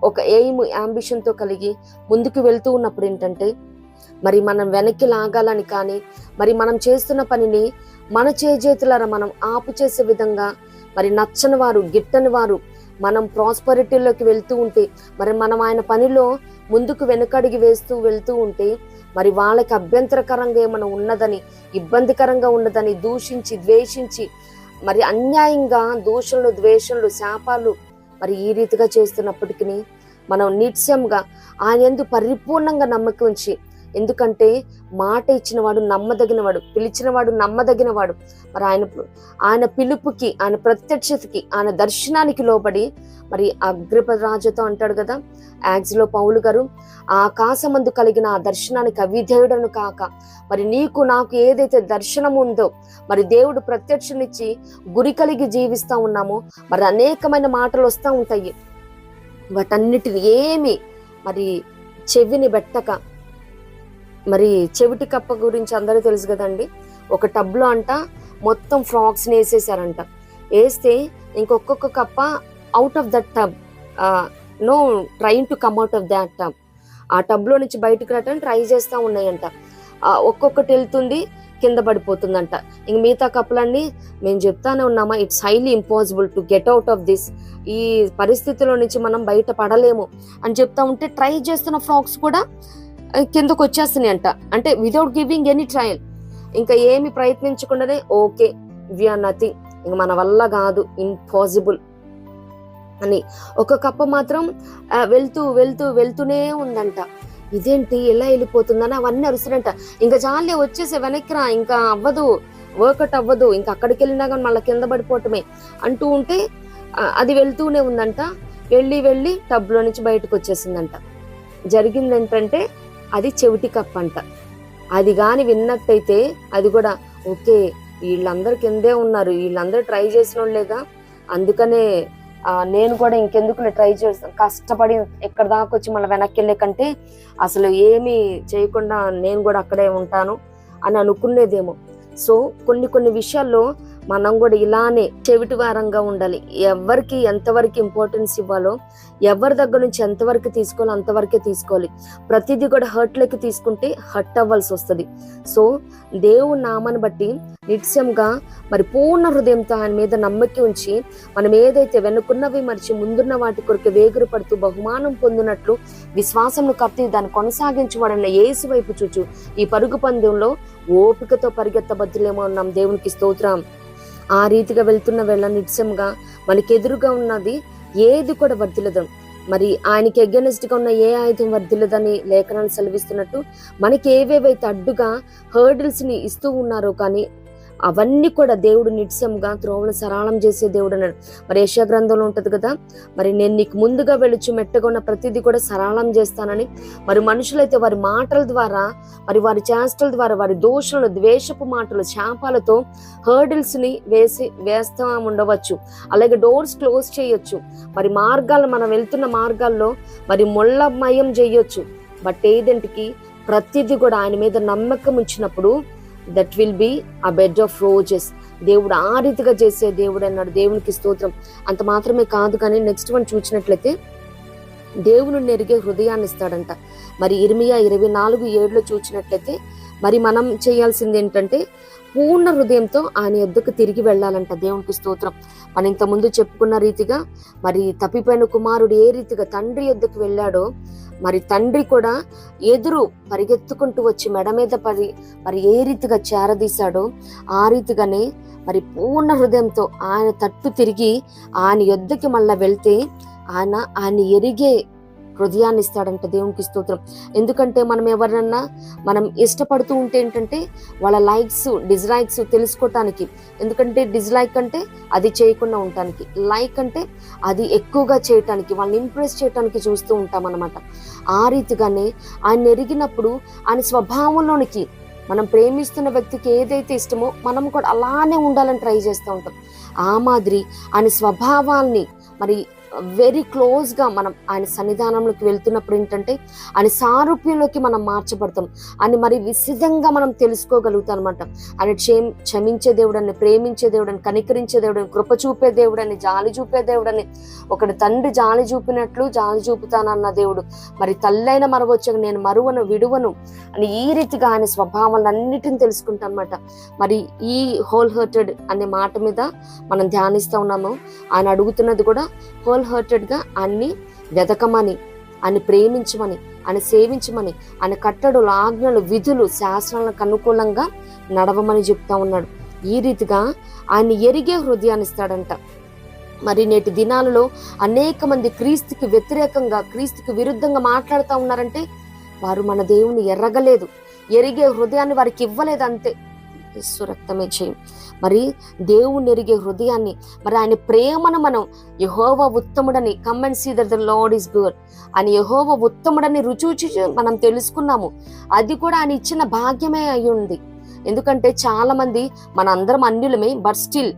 ఒక ఎయిమ్, యాంబిషన్తో కలిగి ముందుకు వెళ్తూ ఉన్నప్పుడు ఏంటంటే మరి మనం వెనక్కి లాగాలని కానీ, మరి మనం చేస్తున్న పనిని మన చేతులారా మనం ఆపు చేసే విధంగా మరి నచ్చని వారు, గిట్టని వారు మనం ప్రాస్పరిటీలోకి వెళ్తూ ఉంటే, మరి మనం ఆయన పనిలో ముందుకు వెనుకడిగి వేస్తూ వెళ్తూ ఉంటే మరి వాళ్ళకి అభ్యంతరకరంగా ఏమైనా ఉన్నదని, ఇబ్బందికరంగా ఉన్నదని దూషించి, ద్వేషించి, మరి అన్యాయంగా దూషణలు, ద్వేషణలు, శాపాలు మరి ఈ రీతిగా చేస్తున్నప్పటికీ మనం నిత్యంగా ఆయన యందు పరిపూర్ణంగా నమ్మకం ఉంచి, ఎందుకంటే మాట ఇచ్చిన వాడు నమ్మదగిన వాడు, పిలిచిన వాడు నమ్మదగిన వాడు. మరి ఆయన పిలుపుకి, ఆయన ప్రత్యక్షతకి, ఆయన దర్శనానికి లోబడి మరి అగ్రిప్ప రాజుతో అంటాడు కదా యాక్స్లో పౌలు గారు, ఆ ఆకాశమందు కలిగిన ఆ దర్శనానికి అవిధేయుడను కాక, మరి నీకు నాకు ఏదైతే దర్శనం ఉందో, మరి దేవుడు ప్రత్యక్షనిచ్చి గురి కలిగి జీవిస్తూ ఉన్నామో, మరి అనేకమైన మాటలు వస్తూ ఉంటాయి. వాటన్నిటిని ఏమి మరి చెవిని పెట్టక, మరి చెవిటి కప్ప గురించి అందరూ తెలుసు కదండి. ఒక టబ్లో అంట మొత్తం ఫ్రాక్స్ని వేసేసారంట. వేస్తే ఇంకొక్కొక్క కప్ప out of that tub, no trying to come out of that tub, ఆ టబ్లో నుంచి బయటకు రావడానికి ట్రై చేస్తూ ఉన్నాయంట. ఒక్కొక్కటి వెళ్తుంది, కింద పడిపోతుందంట. ఇంక మిగతా కప్పులన్నీ మేము చెప్తానే ఉన్నామా, it's highly impossible to get out of this, ఈ పరిస్థితిలో నుంచి మనం బయట పడలేము అని చెప్తా ఉంటే ట్రై చేస్తున్న ఫ్రాక్స్ కూడా కిందకు వచ్చేస్తున్నాయి అంట. అంటే వితౌట్ గివింగ్ ఎనీ ట్రయల్, ఇంకా ఏమి ప్రయత్నించకుండానే ఓకే వి ఆర్ నథింగ్, ఇంక మన వల్ల కాదు, ఇంపాసిబుల్ అని. ఒక కప్ప మాత్రం వెళ్తూనే ఉందంట. ఇదేంటి ఎలా వెళ్ళిపోతుందని అవన్నీ అరుస్తారంట. ఇంకా జాలే వచ్చేసి వెనక్కి రా, ఇంకా అవ్వదు, వర్కౌట్ అవ్వదు, ఇంకా అక్కడికి వెళ్ళినా కానీ మళ్ళీ కింద పడిపోవటమే అంటూ ఉంటే అది వెళ్తూనే ఉందంట. వెళ్ళి టబ్లో నుంచి బయటకు వచ్చేసిందంట. జరిగింది ఏంటంటే అది చెవిటి కప్ప అంట. అది కానీ విన్నట్టయితే అది కూడా ఓకే వీళ్ళందరూ కిందే ఉన్నారు, వీళ్ళందరూ ట్రై చేసిన వాళ్ళేగా, అందుకనే నేను కూడా ఇంకెందుకు ట్రై చేస్తాను, కష్టపడి ఎక్కడ దాకా వచ్చి మళ్ళీ వెనక్కి వెళ్ళే కంటే అసలు ఏమీ చేయకుండా నేను కూడా అక్కడే ఉంటాను అని అనుకునేదేమో. సో కొన్ని విషయాల్లో మనం కూడా ఇలానే చెవిటి వారంగా ఉండాలి. ఎవరికి ఎంతవరకు ఇంపార్టెన్స్ ఇవ్వాలో, ఎవరి దగ్గర నుంచి ఎంతవరకు తీసుకోవాలో అంతవరకే తీసుకోవాలి. ప్రతిదీ కూడా హర్ట్లోకి తీసుకుంటే హర్ట్ అవ్వాల్సి వస్తుంది. సో దేవుని నామాన్ని బట్టి నిత్యంగా మరి పూర్ణ హృదయంతో ఆయన మీద నమ్మకం ఉంచి, మనం ఏదైతే వెనుకున్నవి మరిచి ముందున్న వాటి కొరకు వేగురు పడుతూ బహుమానం పొందినట్లు విశ్వాసంను కప్పి దాన్ని కొనసాగించబడిన యేసు వైపు చూచు ఈ పరుగు పందెంలో ఓపికతో పరిగెత్తబద్దులేమో ఉన్నాం. దేవునికి స్తోత్రం. ఆ రీతిగా వెళ్తున్న వేళ నిత్యంగా మనకి ఎదురుగా ఉన్నది ఏది కూడా వర్ధిల్లదు. మరి ఆయనకి అగెనిస్ట్ గా ఉన్న ఏ ఆయుధం వర్ధిల్లదని లేఖనాలు సెలవిస్తున్నట్టు మనకి ఏవేవైతే అడ్డుగా హర్డిల్స్ ని ఇస్తూ ఉన్నారో కానీ అవన్నీ కూడా దేవుడు నిత్యంగా త్రోవలు సరళం చేసే దేవుడు అన్నాడు. మరి యెషయా గ్రంథంలో ఉంటది కదా, మరి నేను నీకు ముందుగా వెళుచు మెట్టగా ఉన్న ప్రతిదీ కూడా సరళం చేస్తానని. మరి మనుషులైతే వారి మాటల ద్వారా, మరి వారి చేష్టల ద్వారా, వారి దోషులను, ద్వేషపు మాటలు, శాపాలతో హర్డిల్స్ ని వేస్తా ఉండవచ్చు. అలాగే డోర్స్ క్లోజ్ చేయొచ్చు. మరి మార్గాలు, మనం వెళ్తున్న మార్గాల్లో మరి ముళ్ళమయం చేయొచ్చు. బట్ ఏదంటికి ప్రతిదీ కూడా ఆయన మీద నమ్మకం ఉంచినప్పుడు that will be a bed of roses. దేవుడు ఆ రీతిగా చేసే దేవుడు అన్నాడు. దేవునికి స్తోత్రం. అంత మాత్రమే కాదు కానీ నెక్స్ట్ వన్ చూసినట్లయితే దేవుని నెరిగే హృదయాన్ని ఇస్తాడంట. మరి ఇర్మియా 24:7 చూసినట్లయితే మరి మనం చేయాల్సింది ఏంటంటే పూర్ణ హృదయంతో ఆయన యొద్దకు తిరిగి వెళ్ళాలంట. దేవునికి స్తోత్రం. మనం ఇంతకుముందు చెప్పుకున్న రీతిగా మరి తప్పిపోయిన కుమారుడు ఏ రీతిగా తండ్రి యొద్దకు వెళ్ళాడో, మరి తండ్రి కూడా ఎదురు పరిగెత్తుకుంటూ వచ్చి మెడ మీద పడి మరి ఏ రీతిగా చేరదీశాడో ఆ రీతిగానే మరి పూర్ణ హృదయంతో ఆయన తట్టు తిరిగి ఆయన యొద్దకి మళ్ళా వెళ్తే ఆయన ఎరిగే హృదయాన్ని ఇస్తాడంట. దేవునికి స్తోత్రం. ఎందుకంటే మనం ఎవరన్నా మనం ఇష్టపడుతూ ఉంటే ఏంటంటే వాళ్ళ లైక్స్ డిస్లైక్స్ తెలుసుకోవటానికి, ఎందుకంటే డిస్లైక్ అంటే అది చేయకుండా ఉండటానికి, లైక్ అంటే అది ఎక్కువగా చేయటానికి, వాళ్ళని ఇంప్రెస్ చేయటానికి చూస్తూ ఉంటాం అన్నమాట. ఆ రీతిగానే ఆయన ఎరిగినప్పుడు ఆయన స్వభావంలోనికి, మనం ప్రేమిస్తున్న వ్యక్తికి ఏదైతే ఇష్టమో మనం కూడా అలానే ఉండాలని ట్రై చేస్తూ ఉంటాం. ఆ మాదిరి ఆయన స్వభావాల్ని మరి వెరీ క్లోజ్గా మనం ఆయన సన్నిధానంలోకి వెళ్తున్నప్పుడు ఏంటంటే ఆయన సారూప్యంలోకి మనం మార్చబడతాం అని మరి విశిదంగా మనం తెలుసుకోగలుగుతాం అనమాట. ఆయన క్షమించే దేవుడని, ప్రేమించే దేవుడని, కనికరించే దేవుడని, కృప చూపే దేవుడని, జాలి చూపే దేవుడని, ఒకటి తండ్రి జాలి చూపినట్లు జాలి చూపుతానన్న దేవుడు, మరి తల్లైన మరవచ్చక నేను మరువను విడువను అని ఈ రీతిగా ఆయన స్వభావాలన్నిటిని తెలుసుకుంటాం అనమాట. మరి ఈ హోల్ హార్టెడ్ అనే మాట మీద మనం ధ్యానిస్తూ ఉన్నాము. ఆయన అడుగుతున్నది కూడా హోల్ హార్టెడ్గా అన్ని వెదకమని, ఆయన ప్రేమించమని, ఆయన సేవించమని, ఆయన కట్టడలు, ఆజ్ఞలు, విధులు, శాస్త్రాలకు అనుకూలంగా నడవమని చెప్తా ఉన్నాడు. ఈ రీతిగా ఆయన ఎరిగే హృదయాన్ని ఇస్తాడంట. మరి నేటి దినాలలో అనేక మంది క్రీస్తుకి వ్యతిరేకంగా, క్రీస్తుకి విరుద్ధంగా మాట్లాడుతూ ఉన్నారంటే వారు మన దేవుని ఎరగలేదు, ఎరిగే హృదయాన్ని వారికి ఇవ్వలేదు, అంతే. యేసు రక్తమే చేయం. మరి దేవుని ఎరిగే హృదయాన్ని, మరి ఆయన ప్రేమను మనం యెహోవా ఉత్తముడని, come and see that the Lord is good అని యెహోవా ఉత్తముడని రుచి మనం తెలుసుకున్నాము. అది కూడా ఆయన ఇచ్చిన భాగ్యమే అయి ఉంది. ఎందుకంటే చాలా మంది, మన అందరం అన్యులమే, బట్ స్టిల్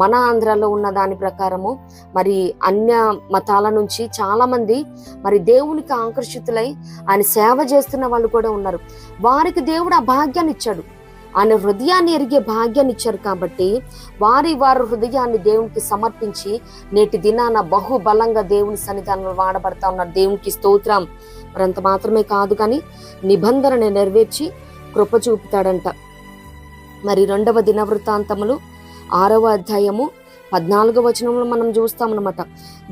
మన ఆంధ్రాలో ఉన్న దాని ప్రకారము మరి అన్య మతాల నుంచి చాలా మంది మరి దేవునికి ఆకర్షితులై ఆయన సేవ చేస్తున్న వాళ్ళు కూడా ఉన్నారు. వారికి దేవుడు ఆ భాగ్యాన్ని ఇచ్చాడు, ఆయన హృదయాన్ని ఎరిగే భాగ్యాన్ని ఇచ్చారు. కాబట్టి వారి హృదయాన్ని దేవునికి సమర్పించి నేటి దినాన బహుబలంగా దేవుని సన్నిధానంలో వాడబడతా ఉన్నారు. దేవునికి స్తోత్రం. మరి అంత మాత్రమే కాదు కానీ నిబంధనని నెరవేర్చి కృప చూపుతాడంట. మరి 2వ దినవృత్తాంతములు 6వ అధ్యాయము 14వ వచనంలో మనం చూస్తామన్నమాట.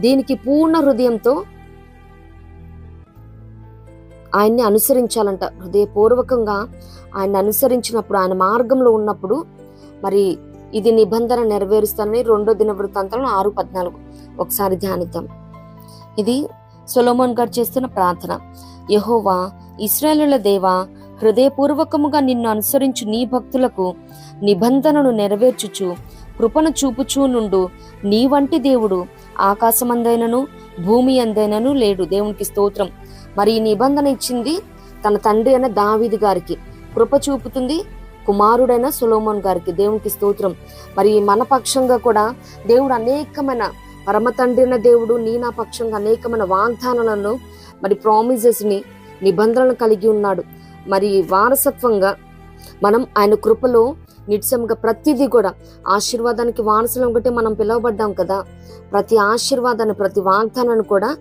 దీనికి పూర్ణ హృదయంతో ఆయన్ని అనుసరించాలంట. హృదయపూర్వకంగా ఆయన అనుసరించినప్పుడు, ఆయన మార్గంలో ఉన్నప్పుడు మరి ఇది నిబంధన నెరవేరుస్తానని 2వ దినవృత్తాంతంలో 6:14 ఒకసారి ధ్యానిద్దాం. ఇది సొలొమోన్ గారు చేస్తున్న ప్రార్థన. యెహోవా ఇశ్రాయేలుల దేవా, హృదయపూర్వకముగా నిన్ను అనుసరించు నీ భక్తులకు నిబంధనను నెరవేర్చుచు కృపను చూపుచూ నుండు నీ వంటి దేవుడు ఆకాశమందైనను భూమి అందైనను లేడు. దేవునికి స్తోత్రం. మరి ఈ నిబంధన ఇచ్చింది తన తండ్రి అయిన దావీదు గారికి, కృప చూపుతుంది కుమారుడైన సొలొమోన్ గారికి. దేవునికి స్తోత్రం. మరి మన పక్షంగా కూడా దేవుడు అనేకమైన, పరమ తండ్రి అయిన దేవుడు నీ నా పక్షంగా అనేకమైన వాగ్దానాలను, మరి ప్రామిసెస్ ని, నిబంధనలను కలిగి ఉన్నాడు. మరి వారసత్వంగా మనం ఆయన కృపలో నిత్యంగా ప్రతిదీ కూడా ఆశీర్వాదానికి వారసులం ఒకటి మనం పిలువబడ్డాం కదా. ప్రతి ఆశీర్వాదాన్ని, ప్రతి వాగ్దానాన్ని కూడా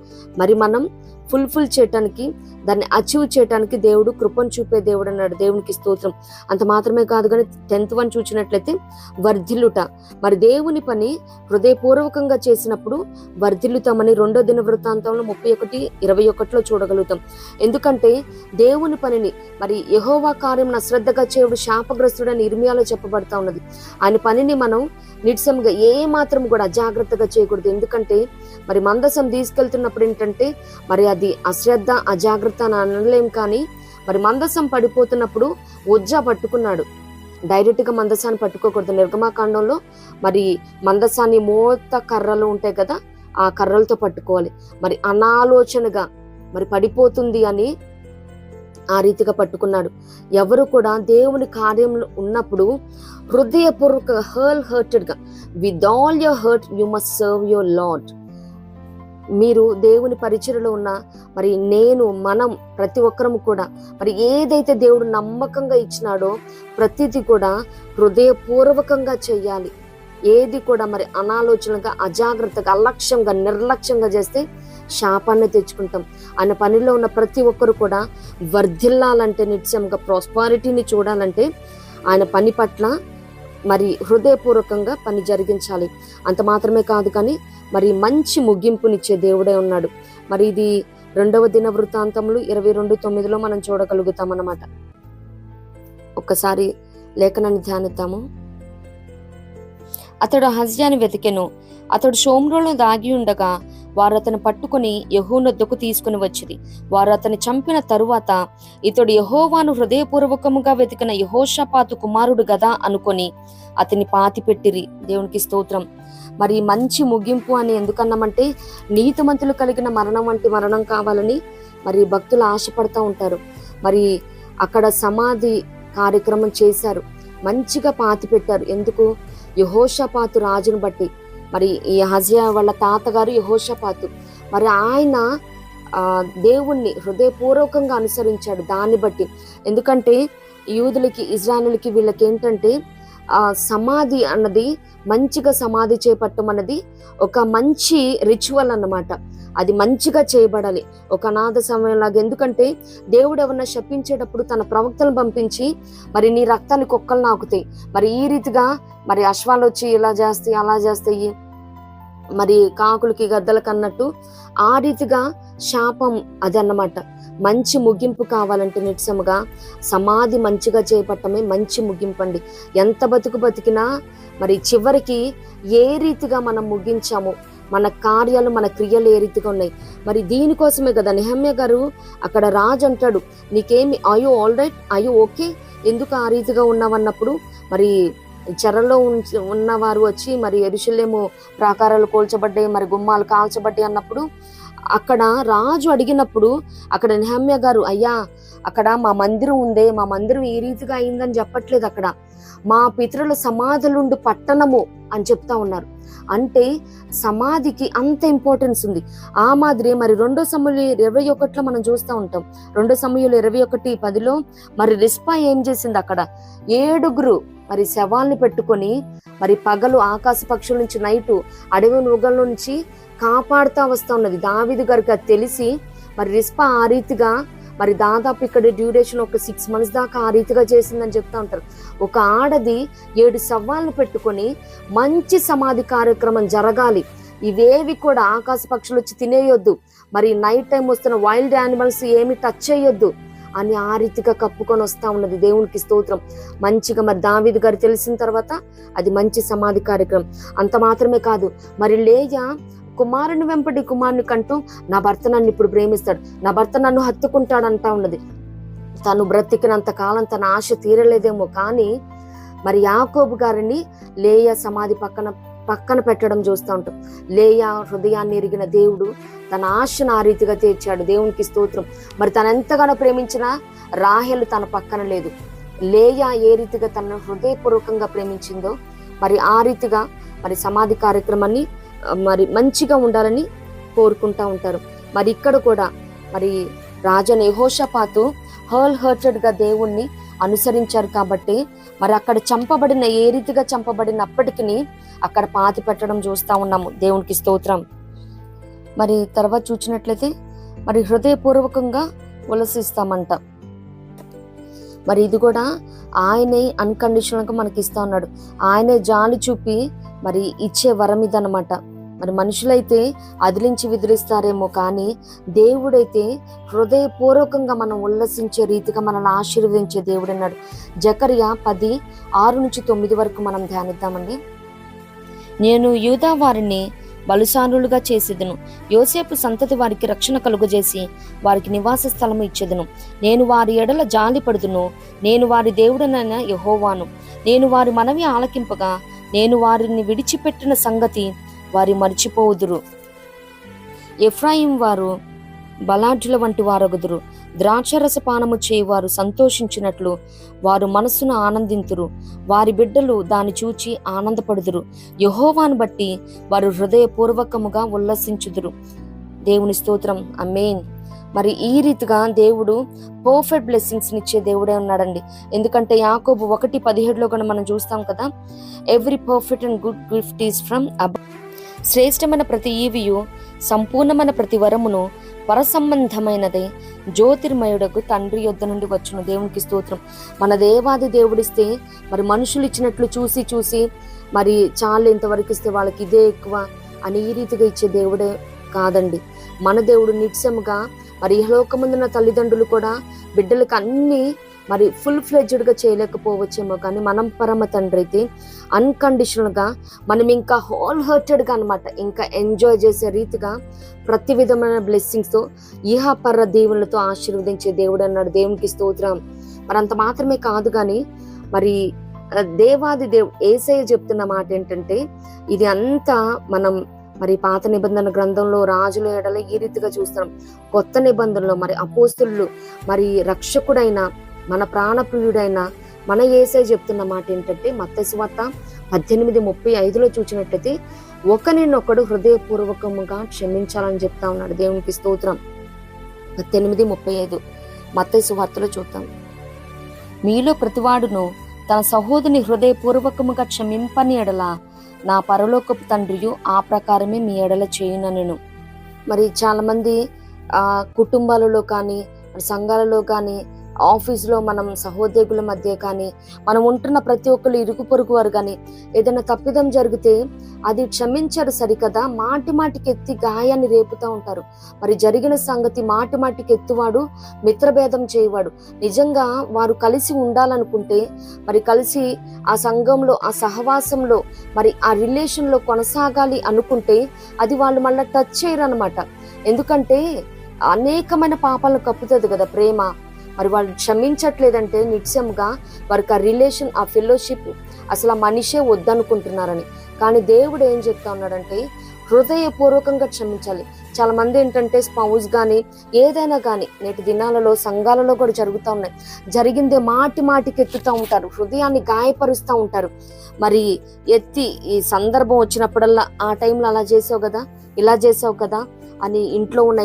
మరి మనం ఫుల్ఫిల్ చేయటానికి, దాన్ని అచీవ్ చేయటానికి దేవుడు కృపను చూపే దేవుడు అన్నాడు. దేవునికి స్తోత్రం. అంత మాత్రమే కాదు కానీ 10th వన్ చూసినట్లయితే వర్ధిల్లుట. మరి దేవుని పని హృదయపూర్వకంగా చేసినప్పుడు వర్ధిల్లుతామని 2వ దినవృత్తాంతంలో 31:21 చూడగలుగుతాం. ఎందుకంటే దేవుని పనిని, మరి యెహోవా కార్యం అశ్రద్ధగా చేయుడు శాపగ్రస్తుడని ఇర్మియాలో చెప్పబడతా ఉన్నది. ఆయన పనిని మనం నిత్యంగా ఏ మాత్రం కూడా అజాగ్రత్తగా చేయకూడదు. ఎందుకంటే మరి మందసం తీసుకెళ్తున్నప్పుడు ఏంటంటే మరి అది అశ్రద్ధ, అజాగ్రత్త అని అనలేం. కానీ మరి మందసం పడిపోతున్నప్పుడు ఉజ్జా పట్టుకున్నాడు. డైరెక్ట్ గా మందసాన్ని పట్టుకోకూడదు. నిర్గమాకాండంలో మరి మందసాన్ని మోత కర్రలు ఉంటాయి కదా, ఆ కర్రలతో పట్టుకోవాలి. మరి అనాలోచనగా మరి పడిపోతుంది అని ఆ రీతిగా పట్టుకున్నాడు. ఎవరు కూడా దేవుని కార్యంలో ఉన్నప్పుడు హృదయపూర్వక హర్టెడ్ గా, with all your hurt you must serve your lord. మీరు దేవుని పరిచర్యలో ఉన్న మరి మనం ప్రతి ఒక్కరము కూడా మరి ఏదైతే దేవుడు నమ్మకంగా ఇచ్చినాడో ప్రతిదీ కూడా హృదయపూర్వకంగా చెయ్యాలి. ఏది కూడా మరి అనాలోచనగా, అజాగ్రత్తగా, అలక్ష్యంగా, నిర్లక్ష్యంగా చేస్తే శాపాన్ని తెచ్చుకుంటాం. ఆయన పనిలో ఉన్న ప్రతి ఒక్కరు కూడా వర్ధిల్లాలంటే, నిత్యంగా ప్రాస్పారిటీని చూడాలంటే ఆయన పని పట్ల మరి హృదయపూర్వకంగా పని జరిగించాలి. అంత మాత్రమే కాదు కానీ మరి మంచి ముగింపునిచ్చే దేవుడే ఉన్నాడు. మరి ఇది 2వ దినవృత్తాంతములు 22:9 మనం చూడగలుగుతాం అన్నమాట. ఒక్కసారి లేఖనాన్ని ధ్యానిద్దాము. అతడు అహజ్యాని వెతికెను. అతడు షోమ్రోలో దాగి ఉండగా వారు అతను పట్టుకుని యెహూనొద్దకు తీసుకుని వచ్చింది. వారు అతని చంపిన తరువాత ఇతడు యెహోవాను హృదయపూర్వకముగా వెతికిన యెహోషాపాతు కుమారుడు గదా అనుకొని అతని పాతిపెట్టిరి. దేవునికి స్తోత్రం. మరి మంచి ముగింపు అని ఎందుకన్నామంటే నీతిమంతులు కలిగిన మరణం వంటి మరణం కావాలని మరి భక్తులు ఆశపడతా ఉంటారు. మరి అక్కడ సమాధి కార్యక్రమం చేశారు, మంచిగా పాతి పెట్టారు. ఎందుకు? యెహోషాపాతు రాజును బట్టి. మరి ఈ అహజ్యా వాళ్ళ తాతగారు యెహోషాపాతు. మరి ఆయన దేవుణ్ణి హృదయపూర్వకంగా అనుసరించాడు దాన్ని బట్టి. ఎందుకంటే యూదులకి, ఇజ్రాయేలులకి వీళ్ళకి ఏంటంటే సమాధి అన్నది, మంచిగా సమాధి చేపట్టం అన్నది ఒక మంచి రిచువల్ అన్నమాట. అది మంచిగా చేయబడాలి ఒక అనాథ సమయంలాగా. ఎందుకంటే దేవుడు ఎవరన్నా శపించేటప్పుడు తన ప్రవక్తలను పంపించి మరి నీ రక్తాన్ని కుక్కలు నాకుతాయి, మరి ఈ రీతిగా మరి అశ్వాలు వచ్చి ఇలా చేస్తాయి, అలా చేస్తాయి, మరి కాకులకి గద్దలకు అన్నట్టు ఆ రీతిగా శాపం అది అన్నమాట. మంచి ముగింపు కావాలంటే నిత్యముగా సమాధి మంచిగా చేపట్టమే మంచి ముగింపు అండి. ఎంత బతికినా మరి చివరికి ఏ రీతిగా మనం ముగించామో మన కార్యాలు, మన క్రియలు ఏ రీతిగా ఉన్నాయి. మరి దీనికోసమే కదా నెహమ్యా గారు అక్కడ రాజు అంటాడు, నీకేమి ఆయు ఆల్ రైట్, ఆయు ఓకే, ఎందుకు ఆ రీతిగా ఉన్నావన్నప్పుడు మరి చెరలో ఉన్నవారు వచ్చి మరి యెరూషలేము ప్రాకారాలు కూల్చబడ్డాయి, మరి గుమ్మాలు కాల్చబడ్డాయి అన్నప్పుడు అక్కడ రాజు అడిగినప్పుడు అక్కడ నెహమ్యా గారు, అయ్యా అక్కడ మా మందిరం ఉందే, మా మందిరం ఈ రీతిగా అయిందని చెప్పట్లేదు, అక్కడ మా పితరుల సమాధులుండు పట్టణము అని చెప్తా ఉన్నారు. అంటే సమాధికి అంత ఇంపార్టెన్స్ ఉంది. ఆ మాదిరి మరి 2 సమూయేలు 21లో మనం చూస్తూ ఉంటాం. 2 సమూయేలు 21:10లో మరి రిస్పా ఏం చేసింది, అక్కడ 7 మరి శవాల్ని పెట్టుకొని మరి పగలు ఆకాశ పక్షుల నుంచి, నైటు అడవి మృగాల నుంచి కాపాడుతా వస్తా ఉన్నది. దావీదు గారికి అది తెలిసి మరి రిస్పా ఆ రీతిగా మరి దాదాపు ఇక్కడ డ్యూరేషన్ ఒక 6 months దాకా ఆ రీతిగా చేసిందని చెప్తా ఉంటారు. ఒక ఆడది 7 శవాలను పెట్టుకొని మంచి సమాధి కార్యక్రమం జరగాలి, ఇవేవి కూడా ఆకాశ పక్షులు వచ్చి తినేయొద్దు, మరి నైట్ టైం వస్తున్న వైల్డ్ యానిమల్స్ ఏమి టచ్ చేయొద్దు అని ఆ రీతిగా కప్పుకొని వస్తా ఉన్నది. దేవునికి స్తోత్రం. మంచిగా మరి దావీదు గారు తెలిసిన తర్వాత అది మంచి సమాధి కార్యక్రమం. అంత మాత్రమే కాదు, మరి లేయా కుమారుని వెంపటి కుమారుని కంటూ నా భర్త నన్ను ఇప్పుడు ప్రేమిస్తాడు, నా భర్త నన్ను హత్తుకుంటాడు అంటా ఉన్నది. తను బ్రతికినంత కాలం తన ఆశ తీరలేదేమో, కానీ మరి యాకోబు గారిని లేయా సమాధి పక్కన పెట్టడం చూస్తూ ఉంటాం. లేయా హృదయాన్ని ఎరిగిన దేవుడు తన ఆశను ఆ రీతిగా తీర్చాడు. దేవునికి స్తోత్రం. మరి తను ఎంతగానో ప్రేమించిన రాహేలు తన పక్కన లేదు. లేయా ఏ రీతిగా తనను హృదయపూర్వకంగా ప్రేమించిందో మరి ఆ రీతిగా మరి సమాధి కార్యక్రమాన్ని మరి మంచిగా ఉండాలని కోరుకుంటా ఉంటారు. మరి ఇక్కడ కూడా మరి రాజు యెహోషాపాతు హోల్ హార్టెడ్ గా దేవుణ్ణి అనుసరించారు కాబట్టి మరి అక్కడ చంపబడిన ఏ రీతిగా చంపబడినప్పటికీ అక్కడ పాతి పెట్టడం చూస్తా ఉన్నాము. దేవునికి స్తోత్రం. మరి తర్వాత చూసినట్లయితే మరి హృదయపూర్వకంగా ఉల్లసిస్తామంట. మరి ఇది కూడా ఆయనే అన్కండిషనల్ గా మనకి ఇస్తా ఉన్నాడు. ఆయనే జాలి చూపి మరి ఇచ్చే వరం ఇదనమాట. మరి మనుషులైతే అదిలించి విదిలిస్తారేమో, కానీ దేవుడైతే హృదయపూర్వకంగా మనం ఉల్లసించే రీతిగా మనల్ని ఆశీర్వదించే దేవుడు అన్నాడు. జకర్యా 10:6-9 వరకు మనం ధ్యానిద్దామండి. నేను యూదా వారిని బలుసానులుగా చేసేదను, యోసేపు సంతతి వారికి రక్షణ కలుగజేసి వారికి నివాస స్థలము ఇచ్చేదను. నేను వారి ఎడల జాలి పడుదును, నేను వారి దేవుడనైన యెహోవాను. నేను వారి మనవి ఆలకింపగా నేను వారిని విడిచిపెట్టిన సంగతి వారి మర్చిపోవుదురు. ఎఫ్రాయిం వారు బలాఢ్యుల వంటి వారొగుదురు, ద్రాక్షరస పానము చేయువారు సంతోషించినట్లు వారు మనస్సును ఆనందింతురు, వారి బిడ్డలు దాన్ని చూచి ఆనందపడుదురు. యెహోవాను బట్టి వారు హృదయపూర్వకముగా ఉల్లసించుదురు. దేవుని స్తోత్రం. ఆమేన్. మరి ఈ రీతిగా దేవుడు పర్ఫెక్ట్ బ్లెస్సింగ్స్ ఇచ్చే దేవుడే ఉన్నాడండి. ఎందుకంటే యాకోబు 1:17లో కూడా మనం చూస్తాం కదా, every perfect and good gift is from above. శ్రేష్టమైన ప్రతి ఈవియు సంపూర్ణమైన ప్రతి వరమును పరసంబంధమైనదే జ్యోతిర్మయుడకు తండ్రి యొద్ద నుండి వచ్చును. దేవునికి స్తోత్రం. మన దేవాది దేవుడిస్తే మరి మనుషులు ఇచ్చినట్లు చూసి మరి చాలు ఇంతవరకు ఇస్తే వాళ్ళకి ఇదే ఎక్కువ అని ఈ రీతిగా ఇచ్చే దేవుడే కాదండి. మన దేవుడు నిత్యముగా మరి ఇహలోకమందున్న తల్లిదండ్రులు కూడా బిడ్డలకు అన్ని మరి ఫుల్ ఫ్లెడ్జ్డ్ గా చేయలేకపోవచ్చేమో, కానీ మనం పరమ తండ్రి అయితే అన్కండిషనల్ గా మనం ఇంకా హోల్ హార్టెడ్ గా అనమాట ఇంకా ఎంజాయ్ చేసే రీతిగా ప్రతి విధమైన బ్లెస్సింగ్స్ తో ఇహపర దీవులతో ఆశీర్వదించే దేవుడు అన్నాడు. దేవునికి స్తోత్రం. మరి అంత మాత్రమే కాదు, కానీ మరి దేవాది దేవుడు యేసయ్య చెప్తున్న మాట ఏంటంటే, ఇది అంతా మనం మరి పాత నిబంధన గ్రంథంలో రాజుల ఎడల ఈ రీతిగా చూస్తున్నాం. కొత్త నిబంధనలో మరి అపోస్తులు మరి రక్షకుడైన మన ప్రాణప్రియుడైన మన యేసయ్య చెప్తున్న మాట ఏంటంటే, మత్తయి సువార్త 18:35లో చూసినట్లయితే ఒకరినొకడు హృదయపూర్వకముగా క్షమించాలని చెప్తా ఉన్నాడు. దేవునికి స్తోత్రం. 18:35 మత్తయి సువార్తలో చూద్దాం. మీలో ప్రతివాడును తన సహోదరుని హృదయపూర్వకముగా క్షమింపని ఎడల నా పరలోకపు తండ్రియు ఆ ప్రకారమే మీ ఎడల చేయుననెను. మరి చాలా మంది కుటుంబాలలో కానీ సంఘాలలో కానీ ఆఫీస్లో మనం సహోద్యోగుల మధ్య కానీ, మనం ఉంటున్న ప్రతి ఒక్కరు ఇరుగు పొరుగు వారు కానీ ఏదైనా తప్పిదం జరిగితే అది క్షమించరు సరికదా, మాటి మాటికి ఎత్తి గాయాన్ని రేపుతూ ఉంటారు. మరి జరిగిన సంగతి మాటి మాటికి ఎత్తువాడు మిత్రభేదం చేయవాడు. నిజంగా వారు కలిసి ఉండాలనుకుంటే, మరి కలిసి ఆ సంఘంలో, ఆ సహవాసంలో, మరి ఆ రిలేషన్లో కొనసాగాలి అనుకుంటే అది వాళ్ళు మళ్ళీ టచ్ చేయరు అనమాట. ఎందుకంటే అనేకమైన పాపాలను కప్పుతుంది కదా ప్రేమ. మరి వాళ్ళు క్షమించట్లేదంటే నిత్యంగా వారికి ఆ రిలేషన్, ఆ ఫెలోషిప్, అసలు ఆ మనిషే వద్దనుకుంటున్నారని. కానీ దేవుడు ఏం చెప్తా ఉన్నాడంటే హృదయపూర్వకంగా క్షమించాలి. చాలా మంది ఏంటంటే స్పౌస్ కానీ ఏదైనా కానీ నేటి దినాలలో సంఘాలలో కూడా జరుగుతూ ఉన్నాయి. జరిగిందే మాటి మాటికి ఎత్తుతూ ఉంటారు, హృదయాన్ని గాయపరుస్తూ ఉంటారు. మరి ఎత్తి ఈ సందర్భం వచ్చినప్పుడల్లా ఆ టైంలో అలా చేసావు కదా, ఇలా చేసావు కదా అని ఇంట్లో ఉన్న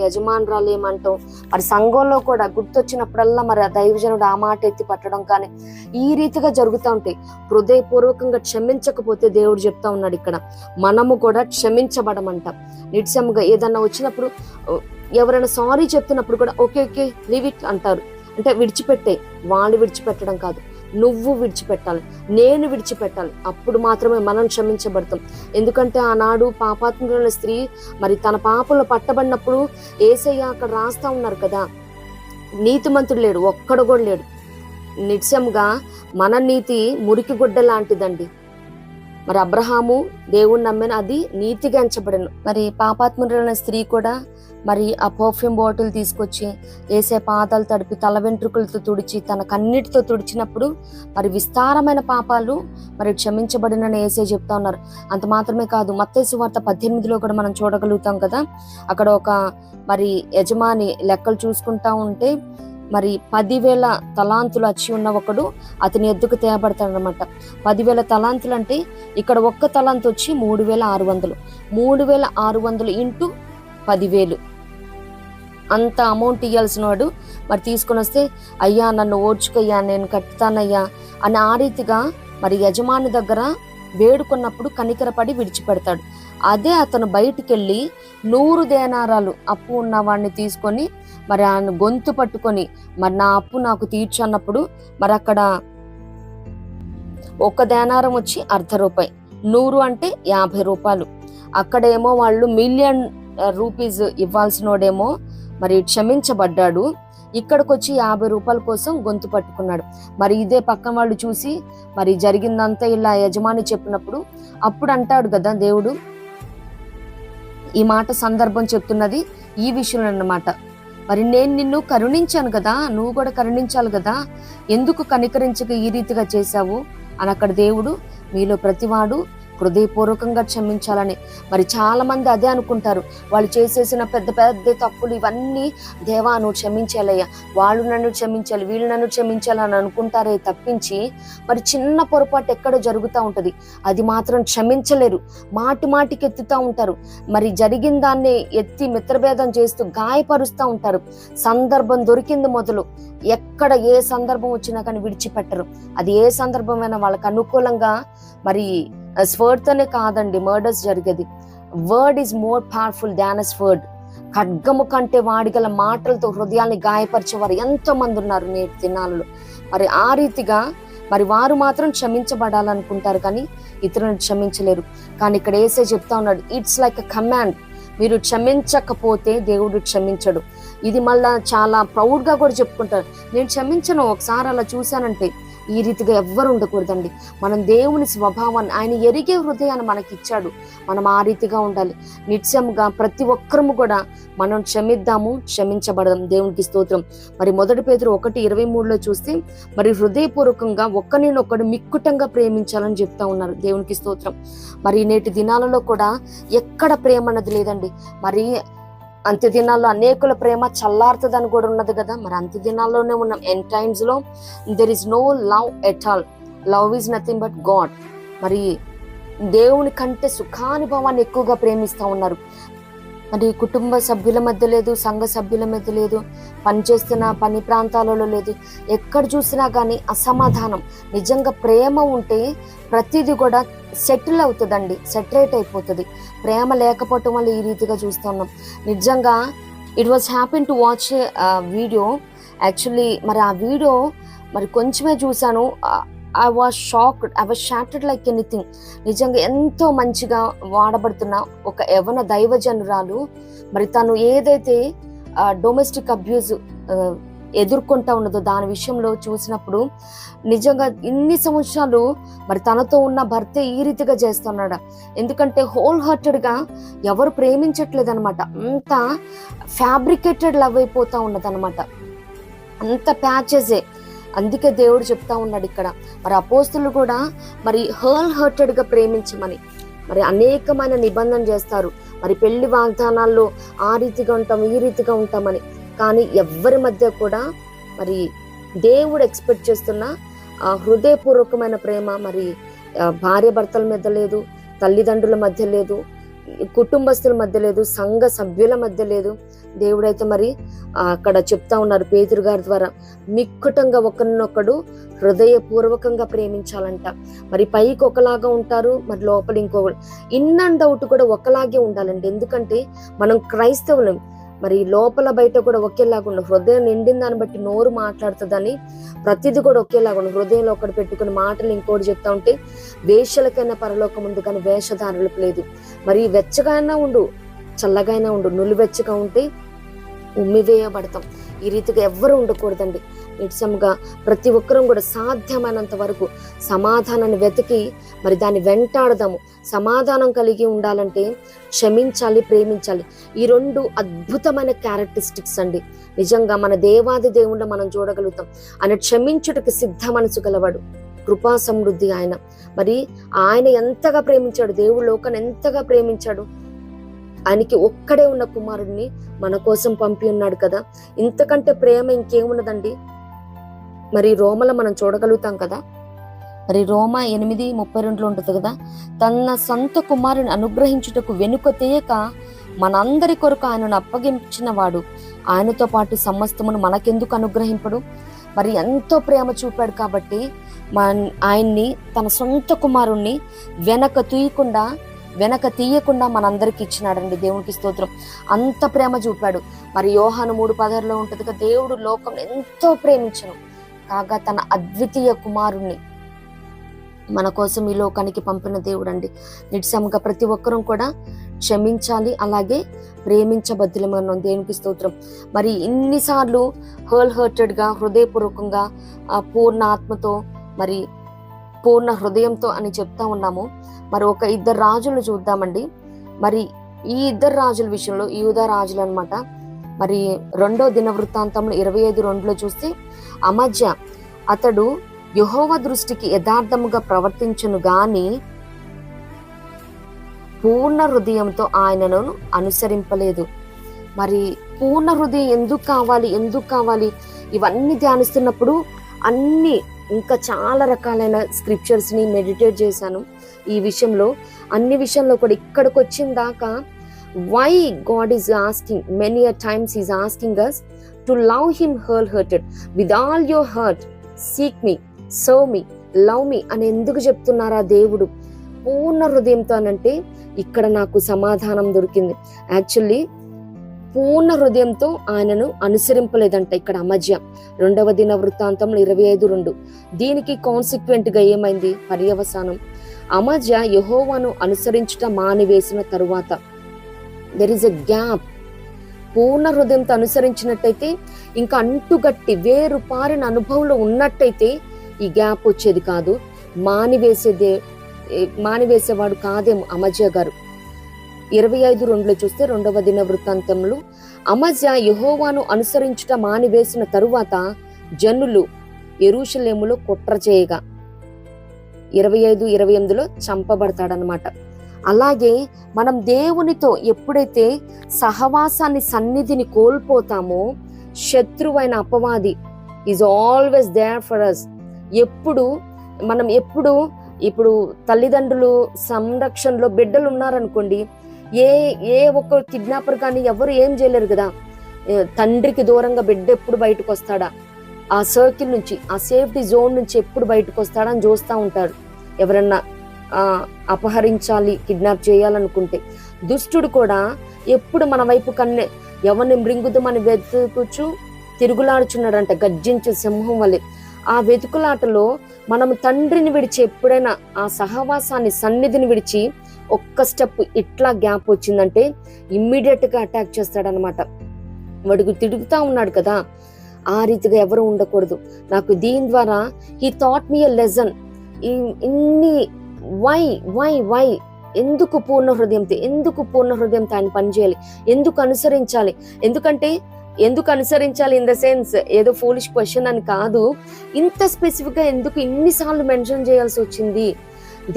యజమానురాలు ఏమంటాం. మరి సంఘంలో కూడా గుర్తొచ్చినప్పుడల్లా మరి ఆ దైవజనుడు ఆ మాట ఎత్తి పట్టడం కానీ ఈ రీతిగా జరుగుతూ ఉంటాయి. హృదయపూర్వకంగా క్షమించకపోతే దేవుడు చెప్తా ఉన్నాడు ఇక్కడ మనము కూడా క్షమించబడమంట. నిత్యముగా ఏదన్నా వచ్చినప్పుడు ఎవరైనా సారీ చెప్తున్నప్పుడు కూడా ఓకే లీవ్ ఇట్ అంటారు. అంటే విడిచిపెట్టే, వాళ్ళు విడిచిపెట్టడం కాదు, నువ్వు విడిచిపెట్టాలి, నేను విడిచిపెట్టాలి. అప్పుడు మాత్రమే మనం క్షమించబడతాం. ఎందుకంటే ఆనాడు పాపాత్ములైన స్త్రీ మరి తన పాపంలో పట్టబడినప్పుడు యేసయ్య అక్కడ రాస్తా ఉన్నారు కదా, నీతిమంతుడు లేడు, ఒక్కడు కూడా లేడు. నిత్యంగా మన నీతి మురికి గుడ్డ లాంటిదండి. మరి అబ్రహాము దేవుణ్ణి నమ్మిన, అది నీతిగా ఎంచబడను. మరి పాపాత్ములైన స్త్రీ కూడా మరి ఆ పర్ఫ్యూమ్ బాటిల్ తీసుకొచ్చి యేసే పాదాలు తడిపి తల వెంట్రుకలతో తుడిచి తన కన్నీటితో తుడిచినప్పుడు మరి విస్తారమైన పాపాలు మరి క్షమించబడినని యేసే చెప్తా ఉన్నారు. అంత మాత్రమే కాదు, మత్తయి సువార్త 18లో కూడా మనం చూడగలుగుతాం కదా. అక్కడ ఒక మరి యజమాని లెక్కలు చూసుకుంటా ఉంటే మరి 10,000 తలాంతులు వచ్చి ఉన్న ఒకడు అతని ఎద్దుకు తేబడతాడనమాట. 10,000 తలాంతులు అంటే ఇక్కడ ఒక్క తలాంతు వచ్చి 3,600. 3,600 ఇంటూ 10,000 అంత అమౌంట్ ఇవ్వాల్సిన వాడు మరి తీసుకొని వస్తే, అయ్యా నన్ను ఓడ్చుకయ్యా, నేను కట్టుతానయ్యా అని ఆ రీతిగా మరి యజమాని దగ్గర వేడుకున్నప్పుడు కనికరపడి విడిచిపెడతాడు. అదే అతను బయటికి వెళ్ళి 100 దేనారాలు అప్పు ఉన్న వాడిని తీసుకొని మరి ఆయన గొంతు పట్టుకొని మరి నా అప్పు నాకు తీర్చు అన్నప్పుడు మరి అక్కడ 1 దేనారం వచ్చి ₹1/2, 100 అంటే ₹50. అక్కడేమో వాళ్ళు ₹1,000,000 ఇవ్వాల్సినోడేమో మరి క్షమించబడ్డాడు. ఇక్కడికి వచ్చి ₹50 కోసం గొంతు పట్టుకున్నాడు. మరి ఇదే పక్కన వాళ్ళు చూసి మరి జరిగిందంతా ఇలా యజమాని చెప్పినప్పుడు అప్పుడు అంటాడు కదా దేవుడు, ఈ మాట సందర్భం చెప్తున్నది ఈ విషయంలో అన్నమాట. మరి నేను నిన్ను కరుణించాను కదా, నువ్వు కూడా కరుణించాలి కదా, ఎందుకు కనికరించక ఈ రీతిగా చేశావు అని అక్కడ దేవుడు మీలో ప్రతివాడు హృదయపూర్వకంగా క్షమించాలని. మరి చాలా మంది అదే అనుకుంటారు, వాళ్ళు చేసేసిన పెద్ద పెద్ద తప్పులు ఇవన్నీ దేవా నువ్వు క్షమించాలయ్యా, వాళ్ళు నన్ను క్షమించాలి, వీళ్ళు నన్ను క్షమించాలి అని అనుకుంటారే తప్పించి మరి చిన్న పొరపాటు ఎక్కడో జరుగుతూ ఉంటుంది, అది మాత్రం క్షమించలేరు. మాటి మాటికి ఎత్తుతూ ఉంటారు. మరి జరిగిన దాన్ని ఎత్తి మిత్రభేదం చేస్తూ గాయపరుస్తూ ఉంటారు. సందర్భం దొరికింది మొదలు ఎక్కడ ఏ సందర్భం వచ్చినా కానీ విడిచిపెట్టరు. అది ఏ సందర్భమైనా వాళ్ళకి అనుకూలంగా మరి స్వర్డ్తోనే కాదండి మర్డర్స్ జరిగేది. Word is more powerful than a sword. ఖడ్గము కంటే వాడిగల మాటలతో హృదయాన్ని గాయపరిచేవారు ఎంతో మంది ఉన్నారు నేటి దినాలలో. మరి ఆ రీతిగా మరి వారు మాత్రం క్షమించబడాలనుకుంటారు కానీ ఇతరులను క్షమించలేరు. కానీ ఇక్కడ యేసే చెప్తా ఉన్నాడు, ఇట్స్ లైక్ ఎ కమాండ్. మీరు క్షమించకపోతే దేవుడు క్షమించడు. ఇది మళ్ళా చాలా ప్రౌడ్గా కూడా చెప్పుకుంటారు, నేను క్షమించను, ఒకసారి అలా చూశానంటే. ఈ రీతిగా ఎవ్వరు ఉండకూడదండి. మనం దేవుని స్వభావాన్ని, ఆయన ఎరిగే హృదయాన్ని మనకి ఇచ్చాడు, మనం ఆ రీతిగా ఉండాలి. నిత్యముగా ప్రతి ఒక్కరము కూడా మనం క్షమిద్దాము, క్షమించబడదాం. దేవునికి స్తోత్రం. మరి 1 పేతురు 1:23లో చూస్తే మరి హృదయపూర్వకంగా ఒక్కరినొక్కడు మిక్కుటంగా ప్రేమించాలని చెప్తా ఉన్నారు. దేవునికి స్తోత్రం. మరి నేటి దినాలలో కూడా ఎక్కడ ప్రేమ అన్నది లేదండి. మరి అంత్య దినాల్లో అనేకుల ప్రేమ చల్లారుతుందని కూడా ఉన్నది కదా. మరి అంత్య దినాల్లోనే ఉన్నాం. ఎండ్ టైమ్స్ లో there is no love at all. Love is nothing but God. మరి దేవుని కంటే సుఖానుభవాన్ని ఎక్కువగా ప్రేమిస్తూ ఉన్నారు. మరి కుటుంబ సభ్యుల మధ్య లేదు, సంఘ సభ్యుల మధ్య లేదు, పనిచేస్తున్న పని ప్రాంతాలలో లేదు, ఎక్కడ చూసినా కానీ అసమాధానం. నిజంగా ప్రేమ ఉంటే ప్రతిదీ కూడా సెటిల్ అవుతుందండి, సెటరేట్ అయిపోతుంది. ప్రేమ లేకపోవటం వల్ల ఈ రీతిగా చూస్తున్నాం. నిజంగా it was happy to watch video. Actually మరి ఆ వీడియో మరి కొంచెమే చూశాను. I was shocked, I was shattered like anything. నిజంగా ఎంతో మంచిగా వాడబడుతున్న ఒక యవన దైవజనురాలు మరి తను ఏదైతే డొమెస్టిక్ అబ్యూజ్ ఎదుర్కొంటా ఉన్నదో దాని విషయంలో చూసినప్పుడు నిజంగా ఇన్ని సంవత్సరాలు మరి తనతో ఉన్న భర్తే ఈ రీతిగా చేస్తున్నాడు. ఎందుకంటే హోల్ హార్టెడ్గా ఎవరు ప్రేమించట్లేదు అనమాట. అంత ఫ్యాబ్రికేటెడ్ లవ్ అయిపోతా ఉన్నదనమాట, అంత ప్యాచెసే. అందుకే దేవుడు చెప్తా ఉన్నాడు ఇక్కడ మరి అపోస్తులు కూడా మరి హోల్ హార్టెడ్గా ప్రేమించమని మరి అనేకమైన నిబంధన చేస్తారు. మరి పెళ్లి వాగ్దానాల్లో ఆ రీతిగా ఉంటాం, ఈ రీతిగా ఉంటామని. కానీ ఎవరి మధ్య కూడా మరి దేవుడు ఎక్స్పెక్ట్ చేస్తున్న హృదయపూర్వకమైన ప్రేమ మరి భార్య భర్తల మధ్య లేదు, తల్లిదండ్రుల మధ్య లేదు, కుటుంబస్తుల మధ్య లేదు, సంఘ సభ్యుల మధ్య లేదు. దేవుడైతే మరి అక్కడ చెప్తా ఉన్నారు పేతురు గారి ద్వారా, మిక్కుటంగా ఒకరినొకడు హృదయపూర్వకంగా ప్రేమించాలంట. మరి పైకి ఒకలాగా ఉంటారు, మరి లోపల ఇంకొకరు. ఇన్ అండ్ అవుట్ కూడా ఒకలాగే ఉండాలండి. ఎందుకంటే మనం క్రైస్తవులం. మరి లోపల బయట కూడా ఒకేలాగా ఉండదు. హృదయం నిండిన దాన్ని బట్టి నోరు మాట్లాడుతుందని ప్రతిదీ కూడా ఒకేలాగా ఉండదు. హృదయంలో ఒకటి పెట్టుకుని మాటలు ఇంకోటి చెప్తా ఉంటే వేషలకైనా పరలోకం ఉంది కానీ వేషధారులకు లేదు. మరి వెచ్చగా ఉండు, చల్లగా ఉండు, నులివెచ్చగా ఉంటే ఉమ్మివేయబడతాం. ఈ రీతిగా ఎవ్వరూ ఉండకూడదండి. నిజంగా ప్రతి ఒక్కరం కూడా సాధ్యమైనంత వరకు సమాధానాన్ని వెతికి మరి దాన్ని వెంటాడదాము. సమాధానం కలిగి ఉండాలంటే క్షమించాలి, ప్రేమించాలి. ఈ రెండు అద్భుతమైన క్యారెక్టరిస్టిక్స్ అండి. నిజంగా మన దేవాది దేవుణ్ణి మనం చూడగలుగుతాం. ఆయన క్షమించుటకు సిద్ధ మనసు గలవాడు, కృపా సమృద్ధి ఆయన. మరి ఆయన ఎంతగా ప్రేమించాడు, దేవుడు లోకాన్ని ఎంతగా ప్రేమించాడు. ఆయనకి ఒక్కడే ఉన్న కుమారుడిని మన కోసం పంపి ఉన్నాడు కదా. ఇంతకంటే ప్రేమ ఇంకేమున్నదండి. మరి రోమలో మనం చూడగలుగుతాం కదా. మరి రోమా 8:32 ఉంటుంది కదా, తన సొంత కుమారుని అనుగ్రహించుటకు వెనుక తీయక మనందరి కొరకు ఆయనను అప్పగించిన వాడు ఆయనతో పాటు సమస్తమును మనకెందుకు అనుగ్రహింపడు. మరి ఎంతో ప్రేమ చూపాడు కాబట్టి ఆయన్ని తన సొంత కుమారుణ్ణి వెనక తీయకుండా మనందరికి ఇచ్చినాడండి. దేవునికి స్తోత్రం. అంత ప్రేమ చూపాడు. మరి యోహాను 3:16 ఉంటుంది కదా, దేవుడు లోకం ఎంతో ప్రేమించను కాగా తన అద్వితీయ కుమారుణ్ణి మన కోసం ఈ లోకానికి పంపిన దేవుడు అండి. నిజంగా ప్రతి ఒక్కరూ కూడా క్షమించాలి, అలాగే ప్రేమించబద్దులమన్నాం. దేవునికి స్తోత్రం. మరి ఇన్నిసార్లు హోల్ హార్టెడ్గా, హృదయపూర్వకంగా, పూర్ణ ఆత్మతో, మరి పూర్ణ హృదయంతో అని చెప్తా ఉన్నాము. మరి ఒక ఇద్దరు రాజులు చూద్దామండి. మరి ఈ ఇద్దరు రాజుల విషయంలో యూదా రాజులు అనమాట. మరి 2వ దినవృత్తాంతంలో 25:2 చూస్తే అమజ్యా అతడు యెహోవా దృష్టికి యథార్థముగా ప్రవర్తించును గాని పూర్ణ హృదయంతో ఆయనను అనుసరింపలేదు. మరి పూర్ణ హృదయం ఎందుకు కావాలి ఇవన్నీ ధ్యానిస్తున్నప్పుడు అన్ని ఇంకా చాలా రకాలైన స్క్రిప్చర్స్ ని మెడిటేట్ చేశాను ఈ విషయంలో. అన్ని విషయంలో కూడా ఇక్కడికి వచ్చిన దాకా why God is asking, many a times he's asking us to love him wholehearted with all your heart, seek me, serve me, love me అని ఎందుకు చెప్తున్నారా దేవుడు పూర్ణ హృదయంతో అనంటే ఇక్కడ నాకు సమాధానం దొరికింది. యాక్చువల్లీ పూర్ణ హృదయంతో ఆయనను అనుసరింపలేదంట ఇక్కడ అమజ్యా. 2వ దినవృత్తాంతంలో 25:2. దీనికి కాన్సిక్వెంట్ గా ఏమైంది పర్యవసానం? అమజ్యా యెహోవాను అనుసరించుట మానివేసిన తరువాత దెర్ ఇస్ ఎ గ్యాప్. పూర్ణ హృదయంతో అనుసరించినట్టయితే ఇంకా అంటుగట్టి వేరు పారిన అనుభవంలో ఉన్నట్టయితే ఈ గ్యాప్ వచ్చేది కాదు. మానివేసేవాడు కాదేమో అమజ్యా గారు. 25:2 చూస్తే 2వ దినవృత్తాంతంలో అమజ్యా యెహోవాను అనుసరించుట మానివేసిన తరువాత జనులు యెరూషలేములో కుట్ర చేయగా 25:28 చంపబడతాడనమాట. అలాగే మనం దేవునితో ఎప్పుడైతే సహవాసాన్ని, సన్నిధిని కోల్పోతామో శత్రువైన అపవాది is always there for us. ఇప్పుడు తల్లిదండ్రులు సంరక్షణలో బిడ్డలు ఉన్నారనుకోండి, ఏ ఒక్క కిడ్నాపర్ కానీ ఎవరు ఏం చేయలేరు కదా. తండ్రికి దూరంగా బిడ్డ ఎప్పుడు బయటకు వస్తాడా, ఆ సర్కిల్ నుంచి, ఆ సేఫ్టీ జోన్ నుంచి ఎప్పుడు బయటకు వస్తాడా అని చూస్తూ ఉంటారు. ఎవరన్నా అపహరించాలి, కిడ్నాప్ చేయాలనుకుంటే దుష్టుడు కూడా ఎప్పుడు మన వైపు ఎవరిని మృంగుదామని వెతుకుచు తిరుగులాడుచున్నాడంట గర్జించే సింహం వలె. ఆ వెతుకులాటలో మనం తండ్రిని విడిచి ఎప్పుడైనా ఆ సహవాసాన్ని సన్నిధిని విడిచి ఒక్క స్టెప్ ఇట్లా గ్యాప్ వచ్చిందంటే ఇమ్మీడియట్ గా అటాక్ చేస్తాడనమాట. వాడికి తిరుగుతా ఉన్నాడు కదా, ఆ రీతిగా ఎవరు ఉండకూడదు. నాకు దీని ద్వారా he thought me a lesson. ఇన్ని వై ఎందుకు పూర్ణ హృదయంతో ఆయన పనిచేయాలి, ఎందుకు అనుసరించాలి ఇన్ ద సెన్స్ ఏదో ఫూలిష్ క్వశ్చన్ అని కాదు. ఇంత స్పెసిఫిక్ గా ఎందుకు ఇన్నిసార్లు మెన్షన్ చేయాల్సి వచ్చింది?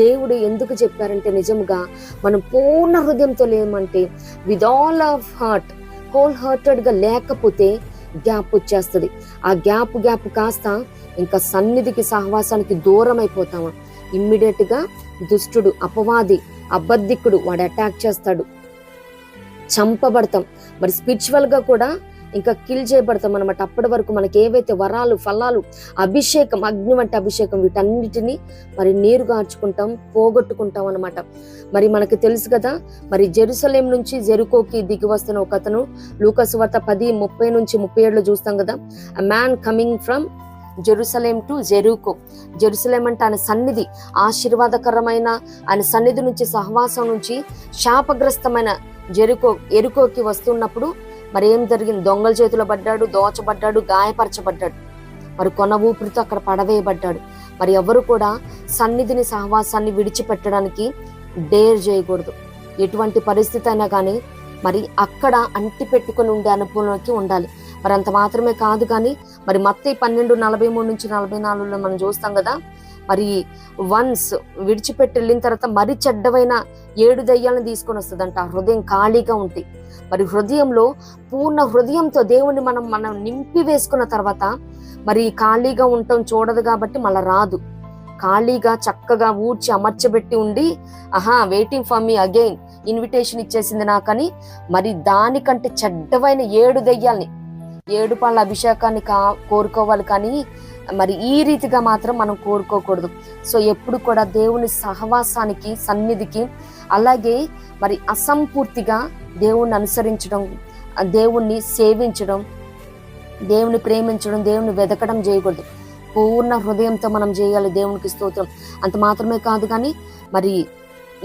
దేవుడు ఎందుకు చెప్పారంటే, నిజంగా మనం పూర్ణ హృదయంతో లేమంటే, with all of heart whole hearted గా లేకపోతే గ్యాప్ వచ్చేస్తుంది. ఆ గ్యాప్ కాస్త ఇంకా సన్నిధికి సహవాసానికి దూరం అయిపోతాము. ఇమ్మీడియట్ గా దుష్టుడు, అపవాది, అబద్ధికుడు వాడు అటాక్ చేస్తాడు, చంపబడతాం. మరి స్పిరిచువల్ గా కూడా ఇంకా కిల్ చేయబడతాం అనమాట. అప్పటి వరకు మనకి ఏవైతే వరాలు, ఫలాలు, అభిషేకం, అగ్ని వంటి అభిషేకం, వీటన్నిటిని మరి నీరు గార్చుకుంటాం, పోగొట్టుకుంటాం అనమాట. మరి మనకి తెలుసు కదా, మరి జెరూసలేం నుంచి జెరికోకి దిగి వస్తున్న ఒక అతను, లూకాసు వార్త 10:30-37 చూస్తాం కదా. A man coming from Jerusalem to Jericho. Jerusalem అంటే ఆయన సన్నిధి, ఆశీర్వాదకరమైన ఆయన సన్నిధి నుంచి, సహవాసం నుంచి శాపగ్రస్తమైన ఎరుకోకి వస్తున్నప్పుడు మరి ఏం జరిగింది? దొంగల చేతిలో పడ్డాడు, దోచబడ్డాడు, గాయపరచబడ్డాడు. మరి కొన ఊపిరితో అక్కడ పడవేయబడ్డాడు. మరి ఎవరు కూడా సన్నిధిని, సహవాసాన్ని విడిచిపెట్టడానికి డేర్ చేయకూడదు. ఎటువంటి పరిస్థితి అయినా కానీ మరి అక్కడ అంటి పెట్టుకుని ఉండే అనుభవంలోకి ఉండాలి. మరి అంత మాత్రమే కాదు కానీ మరి మత్తయి 12:43-44 మనం చూస్తాం కదా. మరి వన్స్ విడిచిపెట్టి వెళ్ళిన తర్వాత మరి చెడ్డవైన 7 దయ్యాలను తీసుకొని వస్తుందంట. ఆ హృదయం ఖాళీగా ఉంటే, మరి హృదయంలో పూర్ణ హృదయంతో దేవుని మనం నింపి వేసుకున్న తర్వాత మరి ఖాళీగా ఉండటం చూడదు కాబట్టి మళ్ళా రాదు. ఖాళీగా చక్కగా ఊడ్చి అమర్చబెట్టి ఉండి waiting for me again invitation ఇచ్చేసింది నాకని మరి దానికంటే చెడ్డవైన 7 దయ్యాల్ని, 7 పాళ్ళ అభిషేకాన్ని కోరుకోవాలి కానీ మరి ఈ రీతిగా మాత్రం మనం కోరుకోకూడదు. సో ఎప్పుడు కూడా దేవుని సహవాసానికి, సన్నిధికి, అలాగే మరి అసంపూర్తిగా దేవుణ్ణి అనుసరించడం, దేవుణ్ణి సేవించడం, దేవుని ప్రేమించడం, దేవుని వెదకడం చేయకూడదు. పూర్ణ హృదయంతో మనం చేయాలి. దేవునికి స్తోత్రం. అంత మాత్రమే కాదు కానీ మరి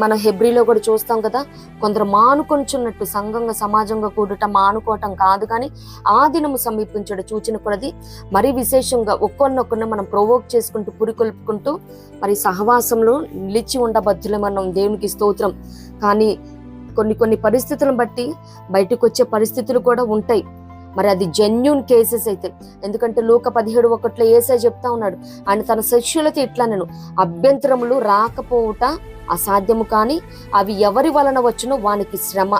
మనం హెబ్రీలో కూడా చూస్తాం కదా, కొందరు మానుకొంచున్నట్టు సంఘంగా సమాజంగా కూడటం మానుకోవటం కాదు కానీ ఆ దినము సమీపించడం చూచిన కొలది మరి విశేషంగా ఒక్కొన్నొక్కరిని మనం ప్రొవోక్ చేసుకుంటూ, పురికొల్పుకుంటూ మరి సహవాసంలో నిలిచి ఉండబద్దులే మనం. దేవునికి స్తోత్రం. కానీ కొన్ని పరిస్థితులను బట్టి బయటకు వచ్చే పరిస్థితులు కూడా ఉంటాయి. మరి అది జెన్యూన్ కేసెస్ అయితే, ఎందుకంటే లూకా 17:1 యేసయ్య చెప్తా ఉన్నాడు, ఆయన తన శిష్యులతో ఇట్లా, నేను అభ్యంతరములు రాకపోవుట అసాధ్యము కానీ అవి ఎవరి వలన వచ్చునో వానికి శ్రమ.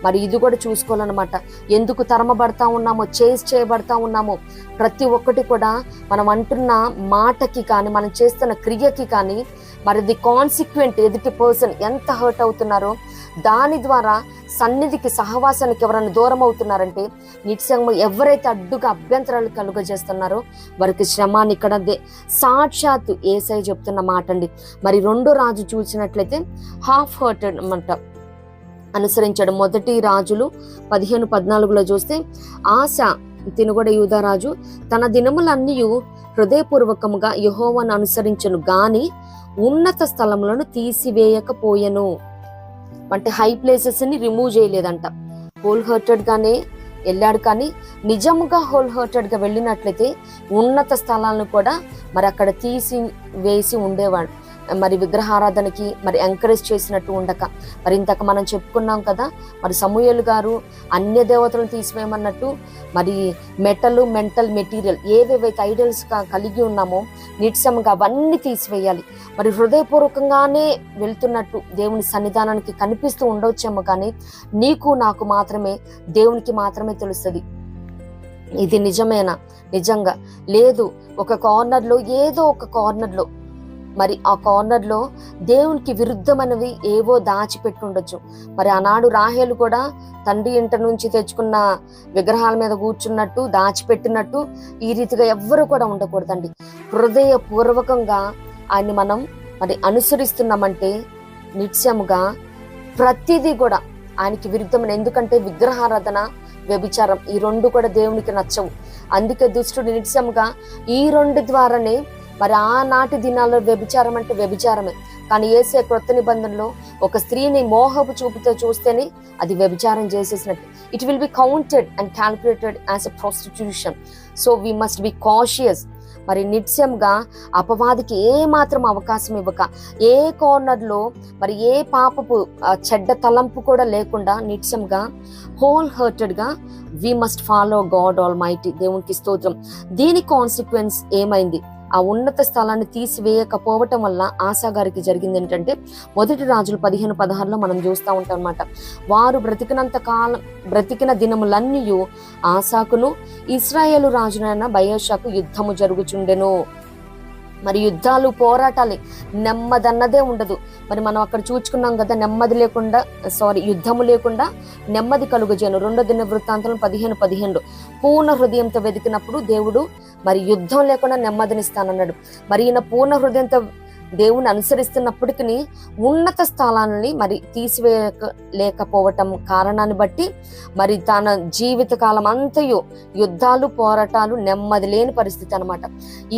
మరి ఇది కూడా చూసుకోవాలన్నమాట. ఎందుకు తరమబడతా ఉన్నామో, చేజ్ చేయబడతా ఉన్నామో, ప్రతి ఒక్కటి కూడా మనం అంటున్న మాటకి కానీ మనం చేస్తున్న క్రియకి కానీ మరి ది కాన్సిక్వెంట్ ఎదుటి పర్సన్ ఎంత హర్ట్ అవుతున్నారో, దాని ద్వారా సన్నిధికి, సహవాసానికి ఎవరైనా దూరం అవుతున్నారంటే నిత్యంగా ఎవరైతే అడ్డుగా అభ్యంతరాలు కలుగజేస్తున్నారో వారికి శ్రమాన్ని ఇక్కడ సాక్షాత్తు యేసయ్య చెప్తున్న మాట అండి. మరి 2 రాజు చూసినట్లయితే హాఫ్ హర్టెడ్ అన్నమాట అనుసరించాడు. 1 రాజులు 15:14 చూస్తే ఆశ తినుగొడ యూదారాజు తన దినములన్నీ హృదయపూర్వకముగా యెహోవాను అనుసరించను గాని ఉన్నత స్థలములను తీసివేయకపోయెను. అంటే హై ప్లేసెస్ ని రిమూవ్ చేయలేదంట. హోల్ హార్టెడ్ గానే వెళ్ళాడు కానీ నిజముగా హోల్ హార్టెడ్ గా వెళ్ళినట్లయితే ఉన్నత స్థలాలను కూడా మరి అక్కడ తీసి వేసి ఉండేవాడు. మరి విగ్రహారాధనకి మరి ఎంకరేజ్ చేసినట్టు ఉండక, మరి ఇంతక మనం చెప్పుకున్నాం కదా, మరి సమూయేలు గారు అన్య దేవతలను తీసివేయమన్నట్టు మరి మెంటల్ మెటీరియల్ ఏవేవైతే ఐడల్స్ కలిగి ఉన్నామో నిత్యంగా అవన్నీ తీసివేయాలి. మరి హృదయపూర్వకంగానే వెళ్తున్నట్టు దేవుని సన్నిధానానికి కనిపిస్తూ ఉండవచ్చేమో కానీ నీకు నాకు మాత్రమే, దేవునికి మాత్రమే తెలుస్తుంది ఇది నిజమేనా, నిజంగా లేదు. ఒక కార్నర్లో, ఏదో ఒక కార్నర్లో, మరి ఆ కార్నర్లో దేవునికి విరుద్ధమైనవి ఏవో దాచిపెట్టి ఉండొచ్చు. మరి ఆనాడు రాహేలు కూడా తండ్రి ఇంట నుంచి తెచ్చుకున్న విగ్రహాల మీద కూర్చున్నట్టు, దాచిపెట్టినట్టు ఈ రీతిగా ఎవ్వరు కూడా ఉండకూడదండి. హృదయపూర్వకంగా ఆయన్ని మనం మరి అనుసరిస్తున్నామంటే నిత్యముగా ప్రతిదీ కూడా ఆయనకి విరుద్ధమైన, ఎందుకంటే విగ్రహారాధన వ్యభిచారం, ఈ రెండు కూడా దేవునికి నచ్చవు. అందుకే దుష్టుడు నిత్యంగా ఈ రెండు ద్వారానే, మరి ఆనాటి దినాల్లో వ్యభిచారం అంటే వ్యభిచారమే, కానీ యేసే క్రొత్త నిబంధనలో ఒక స్త్రీని మోహపు చూపుతో చూస్తేనే అది వ్యభిచారం చేసేసినట్టు. It will be counted and calculated as a prostitution. So we must be cautious. మరి నిత్యంగా అపవాదికి ఏ మాత్రం అవకాశం ఇవ్వక, ఏ కార్నర్లో మరి ఏ పాపపు చెడ్డ తలంపు కూడా లేకుండా నిత్యంగా హోల్ హార్టెడ్గా we must follow God Almighty. దేవునికి స్తోత్రం. దీని కాన్సిక్వెన్స్ ఏమైంది? ఆ ఉన్నత స్థలాన్ని తీసివేయకపోవటం వల్ల ఆసా గారికి జరిగింది ఏంటంటే, మొదటి రాజులు 15:16 మనం చూస్తూ ఉంటాం అన్నమాట. వారు బ్రతికిన దినములన్నీ ఆసాకును ఇశ్రాయేలు రాజునైన బయెషాకు యుద్ధము జరుగుచుండెను. మరి యుద్ధాలు, పోరాటాలు, నెమ్మదన్నదే ఉండదు. మరి మనం అక్కడ చూచుకున్నాం కదా, యుద్ధము లేకుండా నెమ్మది కలుగజేయను. 2 దినవృత్తాంతం 15:17 పూర్ణ హృదయంతో వెతికినప్పుడు దేవుడు మరి యుద్ధం లేకుండా నెమ్మదినిస్తానన్నాడు. మరి ఈయన పూర్ణ హృదయంతో దేవుని అనుసరిస్తున్నప్పటికీ ఉన్నత స్థలాన్ని మరి తీసివేయలేకపోవటం కారణాన్ని బట్టి మరి తన జీవిత కాలం అంతయు యుద్ధాలు, పోరాటాలు, నెమ్మది లేని పరిస్థితి అనమాట.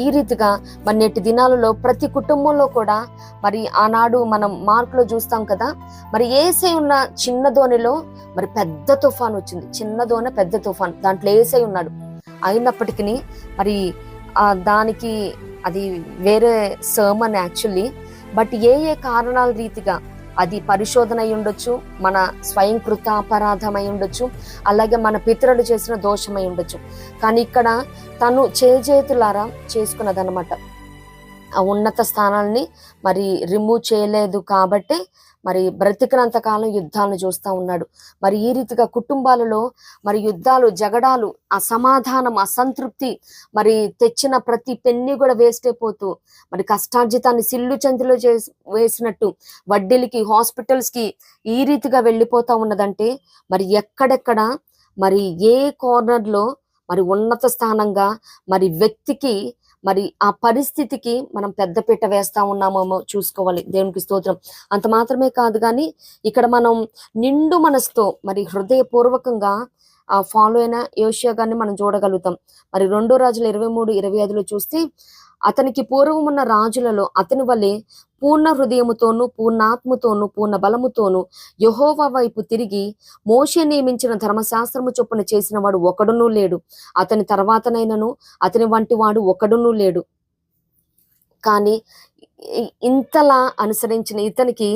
ఈ రీతిగా మరి నేటి దినాలలో ప్రతి కుటుంబంలో కూడా మరి ఆనాడు మనం మార్కులో చూస్తాం కదా, మరి యేసై ఉన్న చిన్న దోణిలో మరి పెద్ద తుఫాన్ వచ్చింది. చిన్న దోణి పెద్ద తుఫాన్, దాంట్లో యేసై ఉన్నాడు. అయినప్పటికీ మరి దానికి అది వేరే సర్మన్ యాక్చువల్లీ. బట్ ఏ కారణాల రీతిగా, అది పరిశోధన అయి ఉండొచ్చు, మన స్వయంకృత అపరాధమై ఉండొచ్చు, అలాగే మన పితరులు చేసిన దోషమై ఉండొచ్చు. కానీ ఇక్కడ తను చేతులారా చేసుకున్నదనమాట. ఆ ఉన్నత స్థానాన్ని మరి రిమూవ్ చేయలేదు కాబట్టి మరి బ్రతికినంత కాలం యుద్ధాలను చూస్తూ ఉన్నాడు. మరి ఈ రీతిగా కుటుంబాలలో మరి యుద్ధాలు, జగడాలు, అసమాధానం, అసంతృప్తి, మరి తెచ్చిన ప్రతి పెన్ని కూడా వేస్ట్ అయిపోతూ మరి కష్టార్జితాన్ని సిల్లు చందులో వేసినట్టు వడ్డీలకి, హాస్పిటల్స్కి ఈ రీతిగా వెళ్ళిపోతా ఉన్నదంటే మరి ఎక్కడెక్కడ మరి ఏ కార్నర్లో మరి ఉన్నత స్థానంగా మరి వ్యక్తికి మరి ఆ పరిస్థితికి మనం పెద్దపీట వేస్తా ఉన్నామేమో చూసుకోవాలి. దేవునికి స్తోత్రం. అంత మాత్రమే కాదు, కానీ ఇక్కడ మనం నిండు మనసుతో మరి హృదయపూర్వకంగా ఫాలో అయిన యోషియా గారిని మనం చూడగలుగుతాం. మరి 2 రాజుల 23-25 చూస్తే, అతనికి పూర్వమున్న రాజులలో అతని వలె పూర్ణ హృదయముతోను, పూర్ణాత్మతోను, పూర్ణ బలముతోను యెహోవా వైపు తిరిగి మోషే నియమించిన ధర్మశాస్త్రము చొప్పున చేసిన వాడు ఒకడునూ లేడు. అతని తర్వాతనైనను అతని వంటి వాడు ఒకడునూ లేడు. కానీ ఇంతలా అనుసరించిన ఇతనికి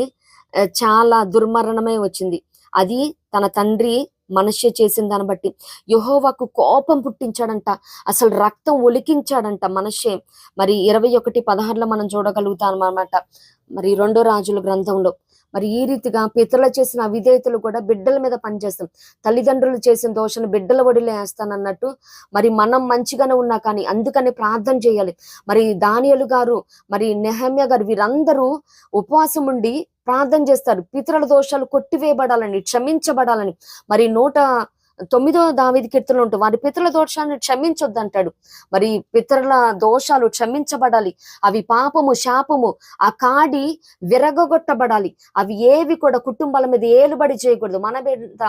చాలా దుర్మరణమే వచ్చింది. అది తన తండ్రి మనష్య చేసిన దాన్ని బట్టి యెహోవాకు కోపం పుట్టించాడంట, అసలు రక్తం ఒలికించాడంట మనష్యే. మరి 21:16 మనం చూడగలుగుతాం అన్నమాట, మరి 2 రాజుల గ్రంథంలో. మరి ఈ రీతిగా పితరులు చేసిన అవిధేయతలు కూడా బిడ్డల మీద పనిచేస్తాం. తల్లిదండ్రులు చేసిన దోషాన్ని బిడ్డల ఒడిలో వేస్తానన్నట్టు మరి మనం మంచిగానే ఉన్నా కానీ అందుకని ప్రార్థన చేయాలి. మరి దానియేలు గారు, మరి నెహమ్యా గారు, వీరందరూ ఉపవాసం ఉండి ప్రార్థన చేస్తారు. పితరుల దోషాలు కొట్టివేయబడాలని, క్షమించబడాలని. మరి 109వ దావీదు కీర్తనలో ఉంటుంది, వారి పితరుల దోషాన్ని క్షమించొద్దు అంటాడు. మరి పితరుల దోషాలు క్షమించబడాలి. అవి పాపము, శాపము, ఆ కాడి విరగొట్టబడాలి. అవి ఏవి కూడా కుటుంబాల మీద ఏలుబడి చేయకూడదు.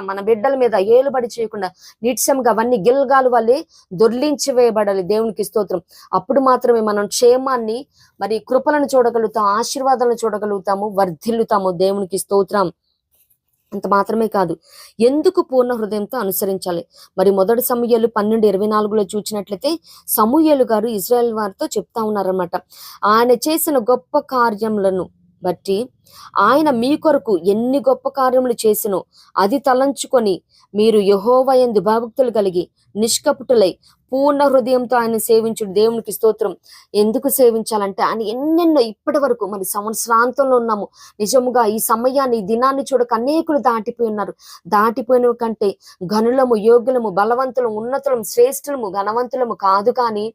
మన బిడ్డల మీద ఏలుబడి చేయకుండా నిత్యంగా అవన్నీ గిల్గాలు వల్లే దొర్లించి వేయబడాలి. దేవునికి స్తోత్రం. అప్పుడు మాత్రమే మనం క్షేమాన్ని, మరి కృపలను చూడగలుగుతాం, ఆశీర్వాదాలను చూడగలుగుతాము, వర్ధిల్లుతాము. దేవునికి స్తోత్రం. అంత మాత్రమే కాదు, ఎందుకు పూర్ణ హృదయంతో అనుసరించాలి? మరి 1 సమూయేలు 12:24 చూసినట్లయితే సమూయేలు గారు ఇజ్రాయెల్ వారితో చెప్తా ఉన్నారన్నమాట, ఆయన చేసిన గొప్ప కార్యములను బట్టి ఆయన మీ కొరకు ఎన్ని గొప్ప కార్యములు చేసినో అది తలంచుకొని మీరు యెహోవా యందు భయభక్తులు కలిగి నిష్కపటులై పూర్ణ హృదయంతో ఆయన సేవించుడు. దేవునికి స్తోత్రం. ఎందుకు సేవించాలంటే ఆయన ఎన్నెన్నో ఇప్పటి వరకు మరి సంవత్సరాంతంలో ఉన్నాము. నిజముగా ఈ సమయాన్ని, ఈ దినాన్ని చూడక అనేకులు దాటిపోయి ఉన్నారు. దాటిపోయిన కంటే ఘనులము, యోగ్యులము, బలవంతులము, ఉన్నతులము, శ్రేష్ఠులము, ఘనవంతులము కాదు, కానీ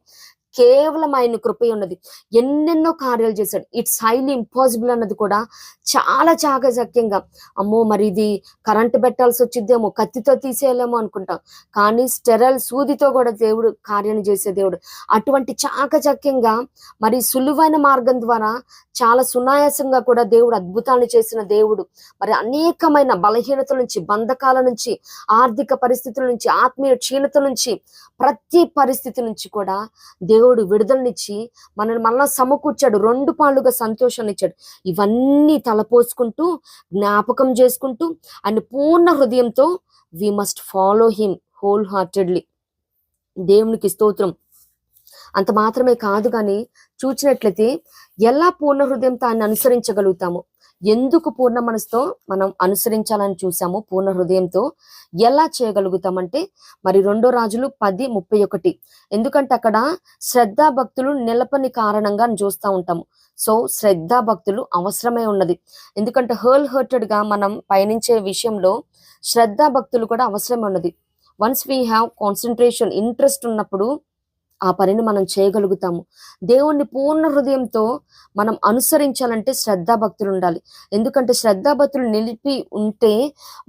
కేవలం ఆయన కృపే ఉన్నది. ఎన్నెన్నో కార్యాలు చేశాడు. ఇట్స్ హైలీ ఇంపాసిబుల్ అన్నది కూడా చాలా చాకచక్యంగా, అమ్మో మరి ఇది కరెంట్ పెట్టాల్సి వచ్చిద్దేమో, కత్తితో తీసేయలేమో అనుకుంటాం. కానీ స్టెరల్ సూదితో కూడా దేవుడు కార్యం చేసే దేవుడు. అటువంటి చాకచక్యంగా మరి సులువైన మార్గం ద్వారా చాలా సునాయాసంగా కూడా దేవుడు అద్భుతాలను చేసిన దేవుడు. మరి అనేకమైన బలహీనతల నుంచి, బంధకాల నుంచి, ఆర్థిక పరిస్థితుల నుంచి, ఆత్మీయ క్షీణత నుంచి, ప్రతి పరిస్థితి నుంచి కూడా దేవుడు విడుదలనిచ్చి మనల్ని మళ్ళా సమకూర్చాడు. 2 పాళ్ళుగా సంతోషాన్ని ఇచ్చాడు. ఇవన్నీ తలపోసుకుంటూ జ్ఞాపకం చేసుకుంటూ ఆయన పూర్ణ హృదయంతో we must follow him wholeheartedly. దేవునికి స్తోత్రం. అంత మాత్రమే కాదు, కానీ చూచినట్లయితే ఎలా పూర్ణ హృదయంతో ఆయన అనుసరించగలుగుతాము, ఎందుకు పూర్ణ మనసుతో మనం అనుసరించాలని చూసాము, పూర్ణ హృదయంతో ఎలా చేయగలుగుతామంటే మరి 2 రాజులు 10:31. ఎందుకంటే అక్కడ శ్రద్ధా భక్తులు నిలపని కారణంగా చూస్తూ ఉంటాము. సో శ్రద్ధా భక్తులు అవసరమే ఉన్నది. ఎందుకంటే హోల్ హార్టెడ్ గా మనం పయనించే విషయంలో శ్రద్ధా భక్తులు కూడా అవసరమే ఉన్నది. Once we have concentration, interest ఉన్నప్పుడు ఆ పనిని మనం చేయగలుగుతాము. దేవుణ్ణి పూర్ణ హృదయంతో మనం అనుసరించాలంటే శ్రద్ధాభక్తులు ఉండాలి. ఎందుకంటే శ్రద్ధాభక్తులు నిలిపి ఉంటే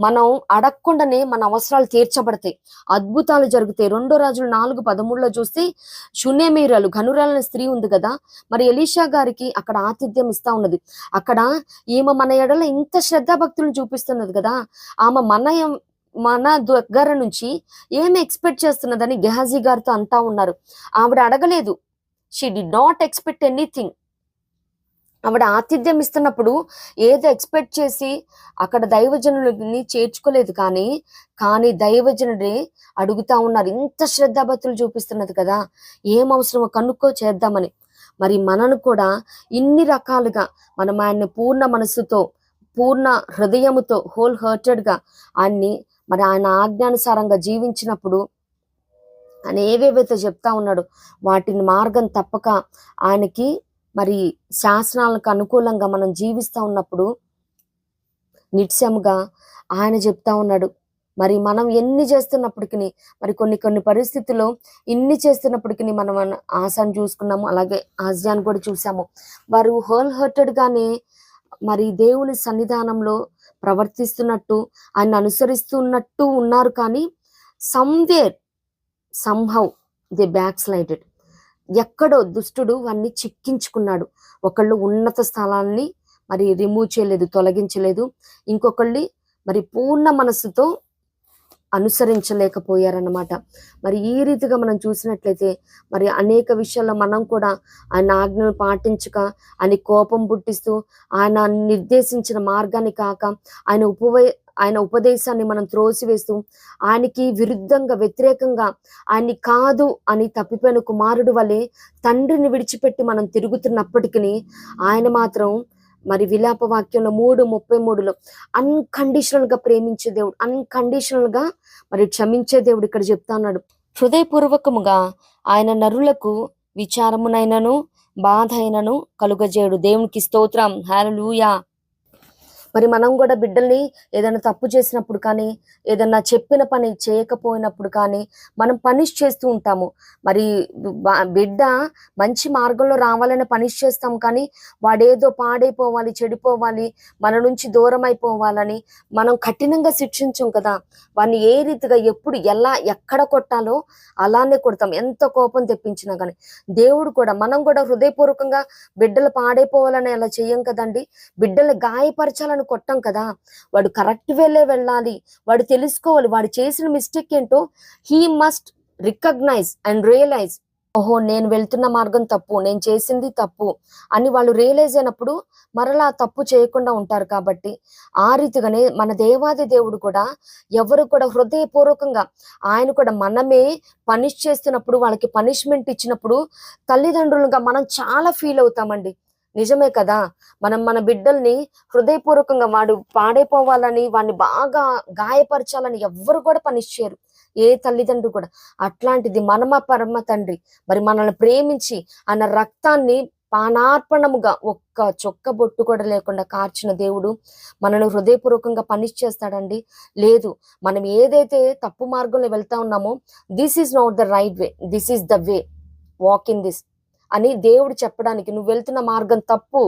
మనం అడగకుండానే మన అవసరాలు తీర్చబడతాయి, అద్భుతాలు జరుగుతాయి. 2 రాజులు 4:13 చూస్తే షునేమీరాలు ఘనురాలైన స్త్రీ ఉంది కదా, మరి ఎలీషా గారికి అక్కడ ఆతిథ్యం ఇస్తా ఉన్నది. అక్కడ ఈమె మన ఎడల ఇంత శ్రద్ధాభక్తులను చూపిస్తున్నది కదా, ఆమె మన దగ్గర నుంచి ఏమి ఎక్స్పెక్ట్ చేస్తున్నదని గెహాజీ గారితో అంటా ఉన్నారు. ఆవిడ అడగలేదు, she did not expect anything. ఆవిడ ఆతిథ్యం ఇస్తున్నప్పుడు ఏదో ఎక్స్పెక్ట్ చేసి అక్కడ దైవజనులని చేర్చుకోలేదు. కానీ దైవజనుడే అడుగుతా ఉన్నారు, ఇంత శ్రద్ధాభక్తులు చూపిస్తున్నది కదా, ఏం అవసరమో కనుక్కో చేద్దామని. మరి మనను కూడా ఇన్ని రకాలుగా మనం ఆయన్ని పూర్ణ మనస్సుతో, పూర్ణ హృదయముతో, హోల్ హార్టెడ్ గా ఆయన్ని మరి ఆయన ఆజ్ఞానుసారంగా జీవించినప్పుడు ఆయన ఏవేవైతే చెప్తా ఉన్నాడో వాటిని మార్గం తప్పక ఆయనకి మరి శాసనాలకు అనుకూలంగా మనం జీవిస్తూ ఉన్నప్పుడు నిత్యముగా ఆయన చెప్తా ఉన్నాడు. మరి మనం ఎన్ని చేస్తున్నప్పటికీ, మరి కొన్ని పరిస్థితుల్లో ఇన్ని చేస్తున్నప్పటికీ మనం ఆశాను చూసుకున్నాము, అలాగే ఆజ్యాన్ని కూడా చూసాము. వారు హోల్ హార్టెడ్ గానే మరి దేవుని సన్నిధానంలో ప్రవర్తిస్తున్నట్టు, ఆయన అనుసరిస్తున్నట్టు ఉన్నారు. కానీ సంహౌ దే బ్యాక్ స్లైడెడ్. ఎక్కడో దుష్టుడు వాన్ని చిక్కించుకున్నాడు. ఒకళ్ళు ఉన్నత స్థలాన్ని మరి రిమూవ్ చేయలేదు, తొలగించలేదు. ఇంకొకళ్ళు మరి పూర్ణ మనస్సుతో అనుసరించలేకపోయారన్నమాట. మరి ఈ రీతిగా మనం చూసినట్లయితే మరి అనేక విషయాల్లో మనం కూడా ఆయన ఆజ్ఞను పాటించక, ఆయన కోపం పుట్టిస్తూ, ఆయన నిర్దేశించిన మార్గాన్ని కాక, ఆయన ఉపదేశాన్ని మనం త్రోసివేస్తూ, ఆయనకి విరుద్ధంగా, వ్యతిరేకంగా, ఆయన్ని కాదు అని తప్పిపోయిన కుమారుడు వలె తండ్రిని విడిచిపెట్టి మనం తిరుగుతున్నప్పటికీ ఆయన మాత్రం మరి విలాప వాక్యంలో 3:33 అన్కండిషనల్ గా ప్రేమించే దేవుడు, అన్కండిషనల్ గా మరి క్షమించే దేవుడు ఇక్కడ చెప్తా ఉన్నాడు. హృదయపూర్వకముగా ఆయన నరులకు విచారమునైనను బాధ అయినను కలుగజేయుడు. దేవునికి స్తోత్రం, హల్లెలూయా. మరి మనం కూడా బిడ్డల్ని ఏదైనా తప్పు చేసినప్పుడు కానీ, ఏదన్నా చెప్పిన పని చేయకపోయినప్పుడు కానీ మనం పనిష్ చేస్తూ ఉంటాము. మరి బిడ్డ మంచి మార్గంలో రావాలని పనిష్ చేస్తాం, కానీ వాడేదో పాడైపోవాలి, చెడిపోవాలి, మన నుంచి దూరం అయిపోవాలని మనం కఠినంగా శిక్షించాం కదా. వాడిని ఏ రీతిగా, ఎప్పుడు, ఎలా, ఎక్కడ కొట్టాలో అలానే కొడతాం, ఎంత కోపం తెప్పించినా కానీ. దేవుడు కూడా, మనం కూడా హృదయపూర్వకంగా బిడ్డలు పాడైపోవాలని అలా చెయ్యం కదండి. బిడ్డలు గాయపరచాలని కొట్టం కదా. వాడు కరెక్ట్ వేలే వెళ్ళాలి, వాడు తెలుసుకోవాలి, వాడు చేసిన మిస్టేక్ ఏంటో he must recognise and realise. ఓహో, నేను వెళ్తున్న మార్గం తప్పు, నేను చేసింది తప్పు అని వాళ్ళు రియలైజ్ అయినప్పుడు మరలా తప్పు చేయకుండా ఉంటారు. కాబట్టి ఆ రీతిగానే మన దేవాది దేవుడు కూడా ఎవరు కూడా హృదయపూర్వకంగా, ఆయన కూడా మనమే పనిష్ చేస్తున్నప్పుడు, వాళ్ళకి పనిష్మెంట్ ఇచ్చినప్పుడు తల్లిదండ్రులుగా మనం చాలా ఫీల్ అవుతామండి. నిజమే కదా. మనం మన బిడ్డల్ని హృదయపూర్వకంగా వాడు పాడైపోవాలని, వాడిని బాగా గాయపరచాలని ఎవ్వరు కూడా పనిష్ చేయరు, ఏ తల్లిదండ్రులు కూడా. అట్లాంటిది మనమ పరమ తండ్రి మరి మనల్ని ప్రేమించి ఆయన రక్తాన్ని పానార్పణముగా ఒక్క చొక్క బొట్టు కూడా లేకుండా కార్చిన దేవుడు మనల్ని హృదయపూర్వకంగా పనిష్ చేస్తాడండి? లేదు. మనం ఏదైతే తప్పు మార్గంలో వెళ్తా ఉన్నామో, this is not the right way, this is the way. Walk in this అని దేవుడు చెప్పడానికి, నువ్వు వెళ్తున్న మార్గం తప్పు,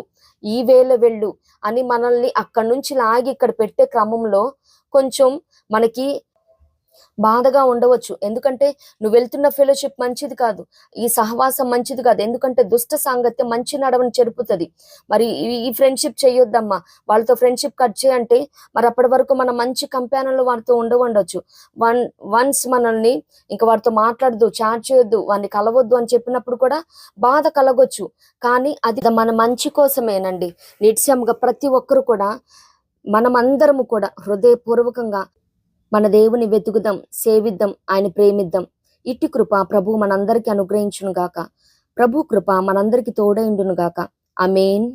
ఈ వేలో వెళ్ళు అని మనల్ని అక్కడి నుంచి లాగి ఇక్కడ పెట్టే క్రమంలో కొంచెం మనకి బాధగా ఉండవచ్చు. ఎందుకంటే నువ్వు వెళ్తున్న ఫెలోషిప్ మంచిది కాదు, ఈ సహవాసం మంచిది కాదు, ఎందుకంటే దుష్ట సాంగత్యం మంచి నడవని చెరుపుతుంది. మరి ఈ ఫ్రెండ్షిప్ చేయొద్దమ్మా, వాళ్ళతో ఫ్రెండ్షిప్ కట్ చేయంటే మరి అప్పటి వరకు మన మంచి కంపానియన్లు వారితో ఉండవచ్చు. వన్స్ మనల్ని ఇంకా వారితో మాట్లాడద్దు, చాట్ చేయొద్దు, వారిని కలవద్దు అని చెప్పినప్పుడు కూడా బాధ కలగొచ్చు. కానీ అది మన మంచి కోసమేనండి. నిశ్చయంగా ప్రతి ఒక్కరు కూడా, మనమందరము కూడా హృదయపూర్వకంగా మన దేవుని వెతుకుదాం, సేవిద్దాం, ఆయన ప్రేమిద్దాం. ఇట్టి కృప ప్రభు మనందరికీ అనుగ్రహించును గాక. ప్రభు కృప మనందరికీ తోడైండును గాక. ఆమేన్.